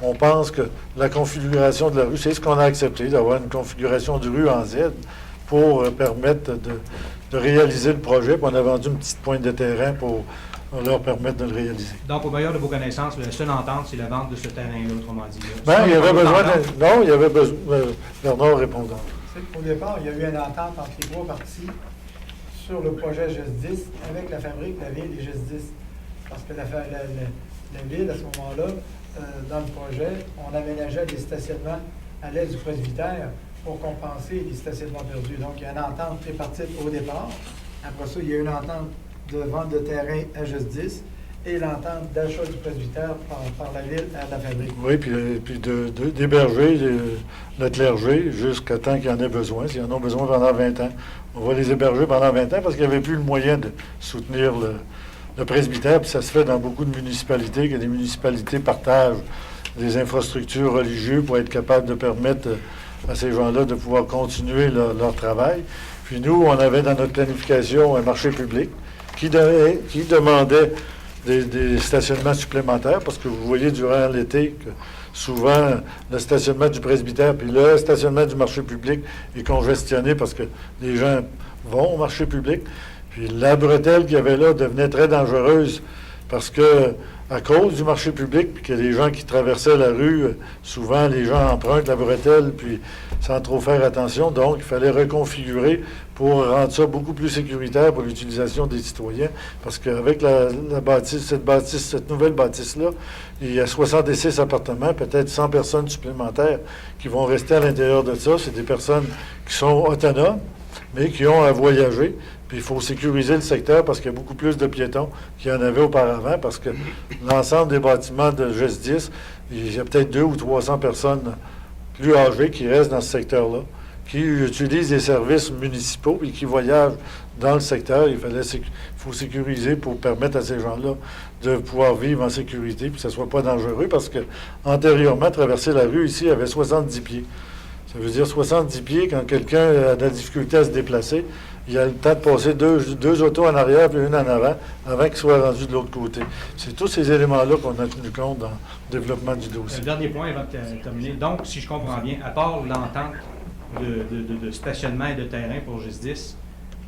on pense que la configuration de la rue, c'est ce qu'on a accepté, d'avoir une configuration de rue en Z pour permettre de réaliser le projet. Puis on a vendu une petite pointe de terrain pour leur permettre de le réaliser. Donc, au meilleur de vos connaissances, la seule entente, c'est la vente de ce terrain-là, autrement dit. Ben, il y avait besoin de... Non, il y avait besoin... Bernard répondant. Au départ, il y a eu une entente entre les trois parties sur le projet GES 10 avec la fabrique, la ville et GES 10. Parce que la ville, à ce moment-là, dans le projet, on aménageait des stationnements à l'est du presbytère pour compenser les stationnements perdus. Donc, il y a une entente tripartite au départ. Après ça, il y a une entente de vente de terrain à GES 10 et l'entente d'achat du presbytère par la ville à la fabrique. Oui, puis d'héberger le clergé jusqu'à temps qu'il y en ait besoin. S'ils en ont besoin pendant 20 ans, on va les héberger pendant 20 ans parce qu'il n'y avait plus le moyen de soutenir le presbytère. Puis ça se fait dans beaucoup de municipalités, que les municipalités partagent des infrastructures religieuses pour être capables de permettre à ces gens-là de pouvoir continuer leur travail. Puis nous, on avait dans notre planification un marché public qui demandait des stationnements supplémentaires, parce que vous voyez durant l'été que souvent le stationnement du presbytère puis le stationnement du marché public est congestionné parce que les gens vont au marché public. Puis la bretelle qu'il y avait là devenait très dangereuse parce que, à cause du marché public, puis que les gens qui traversaient la rue, souvent les gens empruntent la bretelle, puis sans trop faire attention. Donc, il fallait reconfigurer pour rendre ça beaucoup plus sécuritaire pour l'utilisation des citoyens. Parce qu'avec cette nouvelle bâtisse-là, il y a 66 appartements, peut-être 100 personnes supplémentaires qui vont rester à l'intérieur de ça. C'est des personnes qui sont autonomes, mais qui ont à voyager. Puis il faut sécuriser le secteur parce qu'il y a beaucoup plus de piétons qu'il y en avait auparavant, parce que l'ensemble des bâtiments de GES 10, il y a peut-être 200 ou 300 personnes plus âgées qui restent dans ce secteur-là, qui utilisent les services municipaux et qui voyagent dans le secteur. Il faut sécuriser pour permettre à ces gens-là de pouvoir vivre en sécurité, puis que ce ne soit pas dangereux, parce que antérieurement, traverser la rue ici avait 70 pieds. Ça veut dire 70 pieds, quand quelqu'un a de la difficulté à se déplacer, il a le temps de passer deux autos en arrière puis une en avant qu'il soit rendu de l'autre côté. C'est tous ces éléments-là qu'on a tenu compte dans le développement du dossier. Le dernier point avant de terminer. Donc, si je comprends bien, à part l'entente de stationnement et de terrain pour GES 10,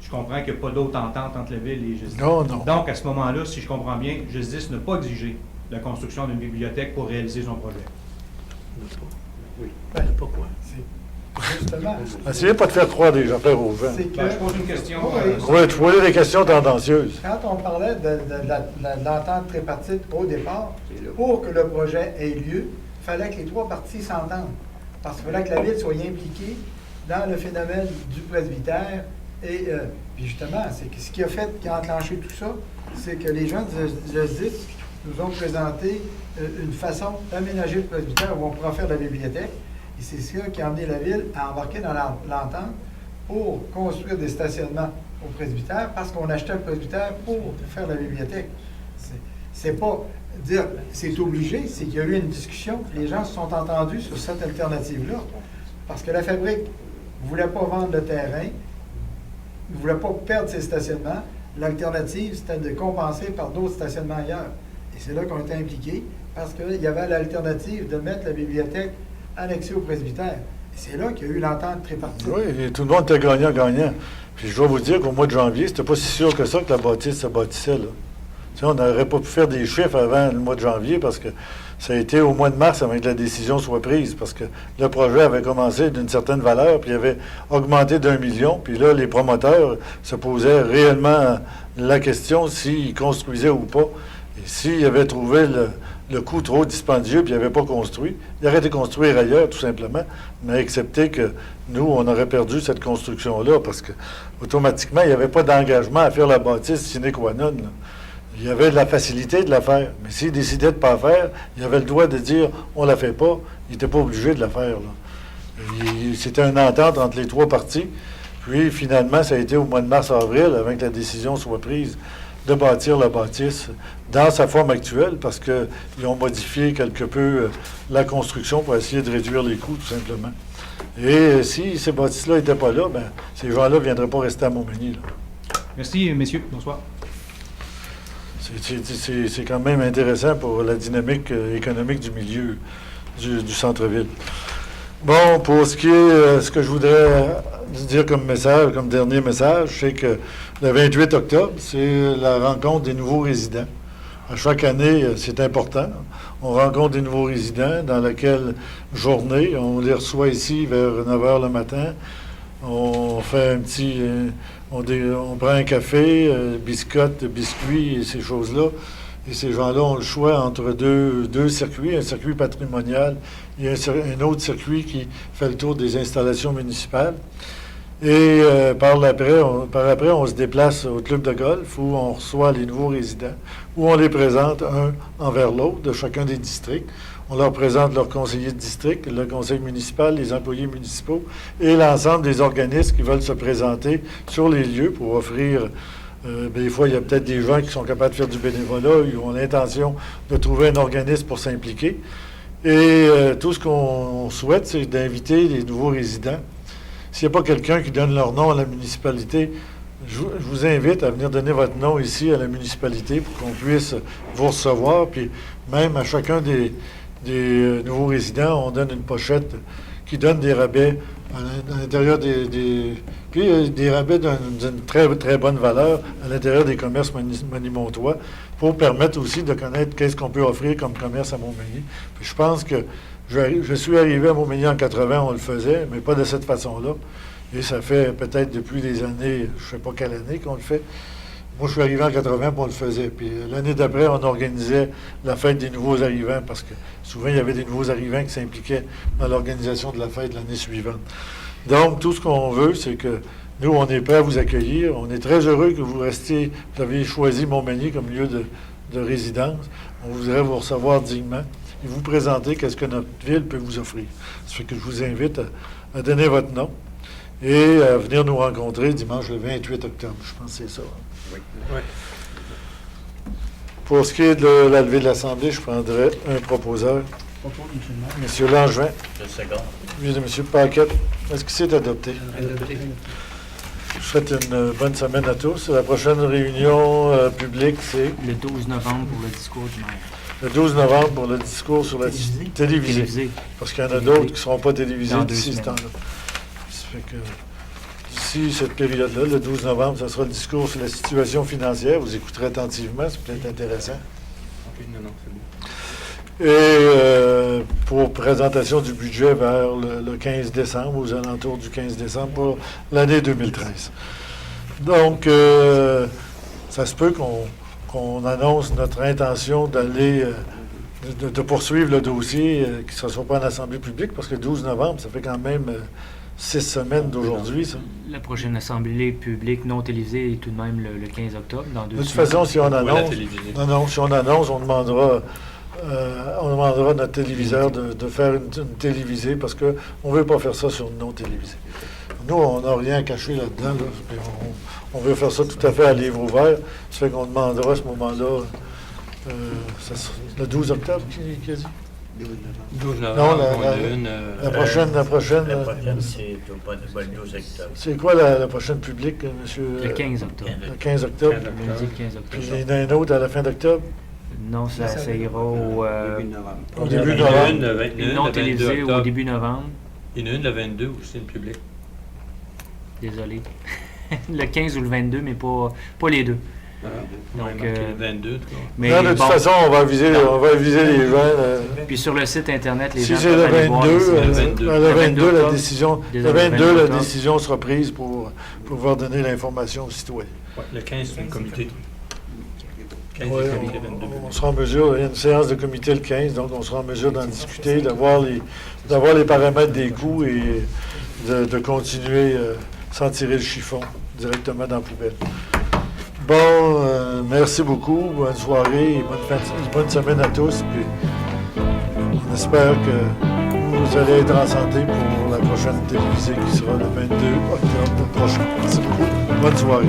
je comprends qu'il n'y a pas d'autre entente entre la ville et GES 10. Non, non. Donc, à ce moment-là, si je comprends bien, GES 10 n'a pas exigé la construction d'une bibliothèque pour réaliser son projet. Oui. Pourquoi? Justement. Essayez pas de faire croire des affaires aux gens. C'est que, Je pose une question. Oui, tu voyais des questions tendancieuses. quand on parlait de l'entente tripartite au départ, pour que le projet ait lieu, il fallait que les trois parties s'entendent. Parce qu'il fallait que la ville soit impliquée dans le phénomène du presbytère. Et puis justement, c'est que ce qui a enclenché tout ça, c'est que les gens de GES 10 nous ont présenté une façon d'aménager le presbytère où on pourra faire la bibliothèque. Et c'est ça qui a amené la ville à embarquer dans l'entente pour construire des stationnements au presbytère, parce qu'on achetait le presbytère pour faire la bibliothèque. C'est pas dire c'est obligé, c'est qu'il y a eu une discussion, puis les gens se sont entendus sur cette alternative-là. Parce que la fabrique ne voulait pas vendre le terrain, ne voulait pas perdre ses stationnements. L'alternative, c'était de compenser par d'autres stationnements ailleurs. Et c'est là qu'on était impliqués, parce qu'il y avait l'alternative de mettre la bibliothèque annexée au presbytère. Et c'est là qu'il y a eu l'entente tripartite. Oui, et tout le monde était gagnant-gagnant. Puis je dois vous dire qu'au mois de janvier, c'était pas si sûr que ça que la bâtisse se bâtissait, là. Tu sais, on n'aurait pas pu faire des chiffres avant le mois de janvier parce que ça a été au mois de mars avant que la décision soit prise, parce que le projet avait commencé d'une certaine valeur, puis il avait augmenté d'1 million, puis là, les promoteurs se posaient réellement la question s'ils construisaient ou pas. Et s'ils avaient trouvé le coût trop dispendieux, puis ils n'avaient pas construit, ils auraient été construire ailleurs, tout simplement, mais accepter que nous, on aurait perdu cette construction-là, parce que automatiquement, il n'y avait pas d'engagement à faire la bâtisse sine qua non, là. Il y avait de la facilité de la faire. Mais s'il décidait de ne pas la faire, il avait le droit de dire on ne la fait pas. Il n'était pas obligé de la faire, là. C'était une entente entre les trois parties. Puis finalement, ça a été au mois de mars-avril, avant que la décision soit prise, de bâtir la bâtisse dans sa forme actuelle, parce qu'ils ont modifié quelque peu la construction pour essayer de réduire les coûts, tout simplement. Et si ces bâtisses-là n'étaient pas là, bien, ces gens-là ne viendraient pas rester à Montmagny, là. Merci, messieurs. Bonsoir. C'est quand même intéressant pour la dynamique économique du milieu du centre-ville. Bon, pour ce qui est, ce que je voudrais dire comme message, comme dernier message, c'est que le 28 octobre, c'est la rencontre des nouveaux résidents. À chaque année, c'est important. On rencontre des nouveaux résidents dans laquelle journée, on les reçoit ici vers 9 h le matin. On fait un petit... On prend un café, biscottes, biscuits et ces choses-là. Et ces gens-là ont le choix entre deux circuits, un circuit patrimonial et un autre circuit qui fait le tour des installations municipales. Et par après, on se déplace au club de golf où on reçoit les nouveaux résidents, où on les présente un envers l'autre de chacun des districts. On leur présente leur conseiller de district, le conseil municipal, les employés municipaux et l'ensemble des organismes qui veulent se présenter sur les lieux pour offrir. Des fois, il y a peut-être des gens qui sont capables de faire du bénévolat, ils ont l'intention de trouver un organisme pour s'impliquer. Et tout ce qu'on souhaite, c'est d'inviter les nouveaux résidents. S'il n'y a pas quelqu'un qui donne leur nom à la municipalité, je vous invite à venir donner votre nom ici à la municipalité pour qu'on puisse vous recevoir. Puis même à chacun des nouveaux résidents, on donne une pochette qui donne des rabais à l'intérieur puis des rabais d'une très, très bonne valeur à l'intérieur des commerces manimontois pour permettre aussi de connaître qu'est-ce qu'on peut offrir comme commerce à Montmagny. Puis je pense que je suis arrivé à Montmagny en 80, on le faisait, mais pas de cette façon-là. Et ça fait peut-être depuis des années, je ne sais pas quelle année qu'on le fait. Moi, je suis arrivé en 80, puis on le faisait. Puis l'année d'après, on organisait la fête des nouveaux arrivants, parce que souvent, il y avait des nouveaux arrivants qui s'impliquaient dans l'organisation de la fête l'année suivante. Donc, tout ce qu'on veut, c'est que nous, on est prêts à vous accueillir. On est très heureux que vous restiez, vous avez choisi Montmagny comme lieu de résidence. On voudrait vous recevoir dignement et vous présenter qu'est-ce que notre ville peut vous offrir. Ça fait que je vous invite à donner votre nom et à venir nous rencontrer dimanche le 28 octobre. Je pense que c'est ça. Oui. Oui. Pour ce qui est de la levée de l'Assemblée, je prendrai un proposeur. M. Langevin. Je second. Oui, de M. Paquette. Est-ce que c'est adopté? Je vous souhaite une bonne semaine à tous. La prochaine réunion publique, c'est Le 12 novembre pour le discours du maire. le 12 novembre pour le discours sur la télévisée. Télévisé. Parce qu'il y en a d'autres qui ne seront pas télévisés Dans 2 d'ici ce semaines. temps-là. Ça fait que d'ici cette période-là, le 12 novembre, ça sera le discours sur la situation financière. Vous écouterez attentivement, c'est peut-être intéressant. OK, non, c'est bon. Et pour présentation du budget vers le 15 décembre, aux alentours du 15 décembre pour l'année 2013. Donc, ça se peut qu'on annonce notre intention d'aller, de poursuivre le dossier, que ne soit pas en assemblée publique, parce que le 12 novembre, ça fait quand même 6 semaines d'aujourd'hui, ça. La prochaine assemblée publique non télévisée est tout de même le 15 octobre, dans 2 De toute semaines. façon, si on la annonce, téléviser. si on annonce, on demandera à notre téléviseur de faire une télévisée parce qu'on ne veut pas faire ça sur une non télévisée. Nous, on n'a rien à cacher là-dedans. Là, puis on veut faire ça tout à fait à livre ouvert. Ça fait qu'on demandera à ce moment-là Le 12 octobre, qui a dit? 12 Non, novembre, la- on la- a une... La prochaine, La prochaine, c'est au mois de 12 octobre. c'est quoi la prochaine publique, monsieur? Le 15 octobre. Le 15 octobre. Lundi le 15 Puis octobre. il y en a un autre à la fin d'octobre, Non, ça ira au au début Il de y en a novembre. une le 29, non le 22 télévisé au octobre. début novembre. Il y en a une le 22 aussi, le public. Désolé. Le 15 ou le 22, mais pas les deux. Donc, Donc, le 22, en tout cas. Mais Non, de toute bon, façon, on va aviser les gens. puis sur le site internet, les Si gens c'est le peuvent aller voir 22, les- le 22. le 22, la octobre. décision, le Désolé, 22, la octobre. décision sera prise pour pouvoir donner l'information aux citoyens. Ouais, le 15, c'est le comité. 15 Ouais, c'est le comité, 22. on sera en mesure, il y a une séance de comité le 15, donc on sera en mesure d'en discuter, d'avoir les paramètres des coûts et de continuer sans tirer le chiffon directement dans la poubelle. Bon, merci beaucoup, bonne soirée et bonne semaine à tous. Puis on espère que vous allez être en santé pour la prochaine télévisée qui sera le 22 octobre prochain. Merci beaucoup, bonne soirée.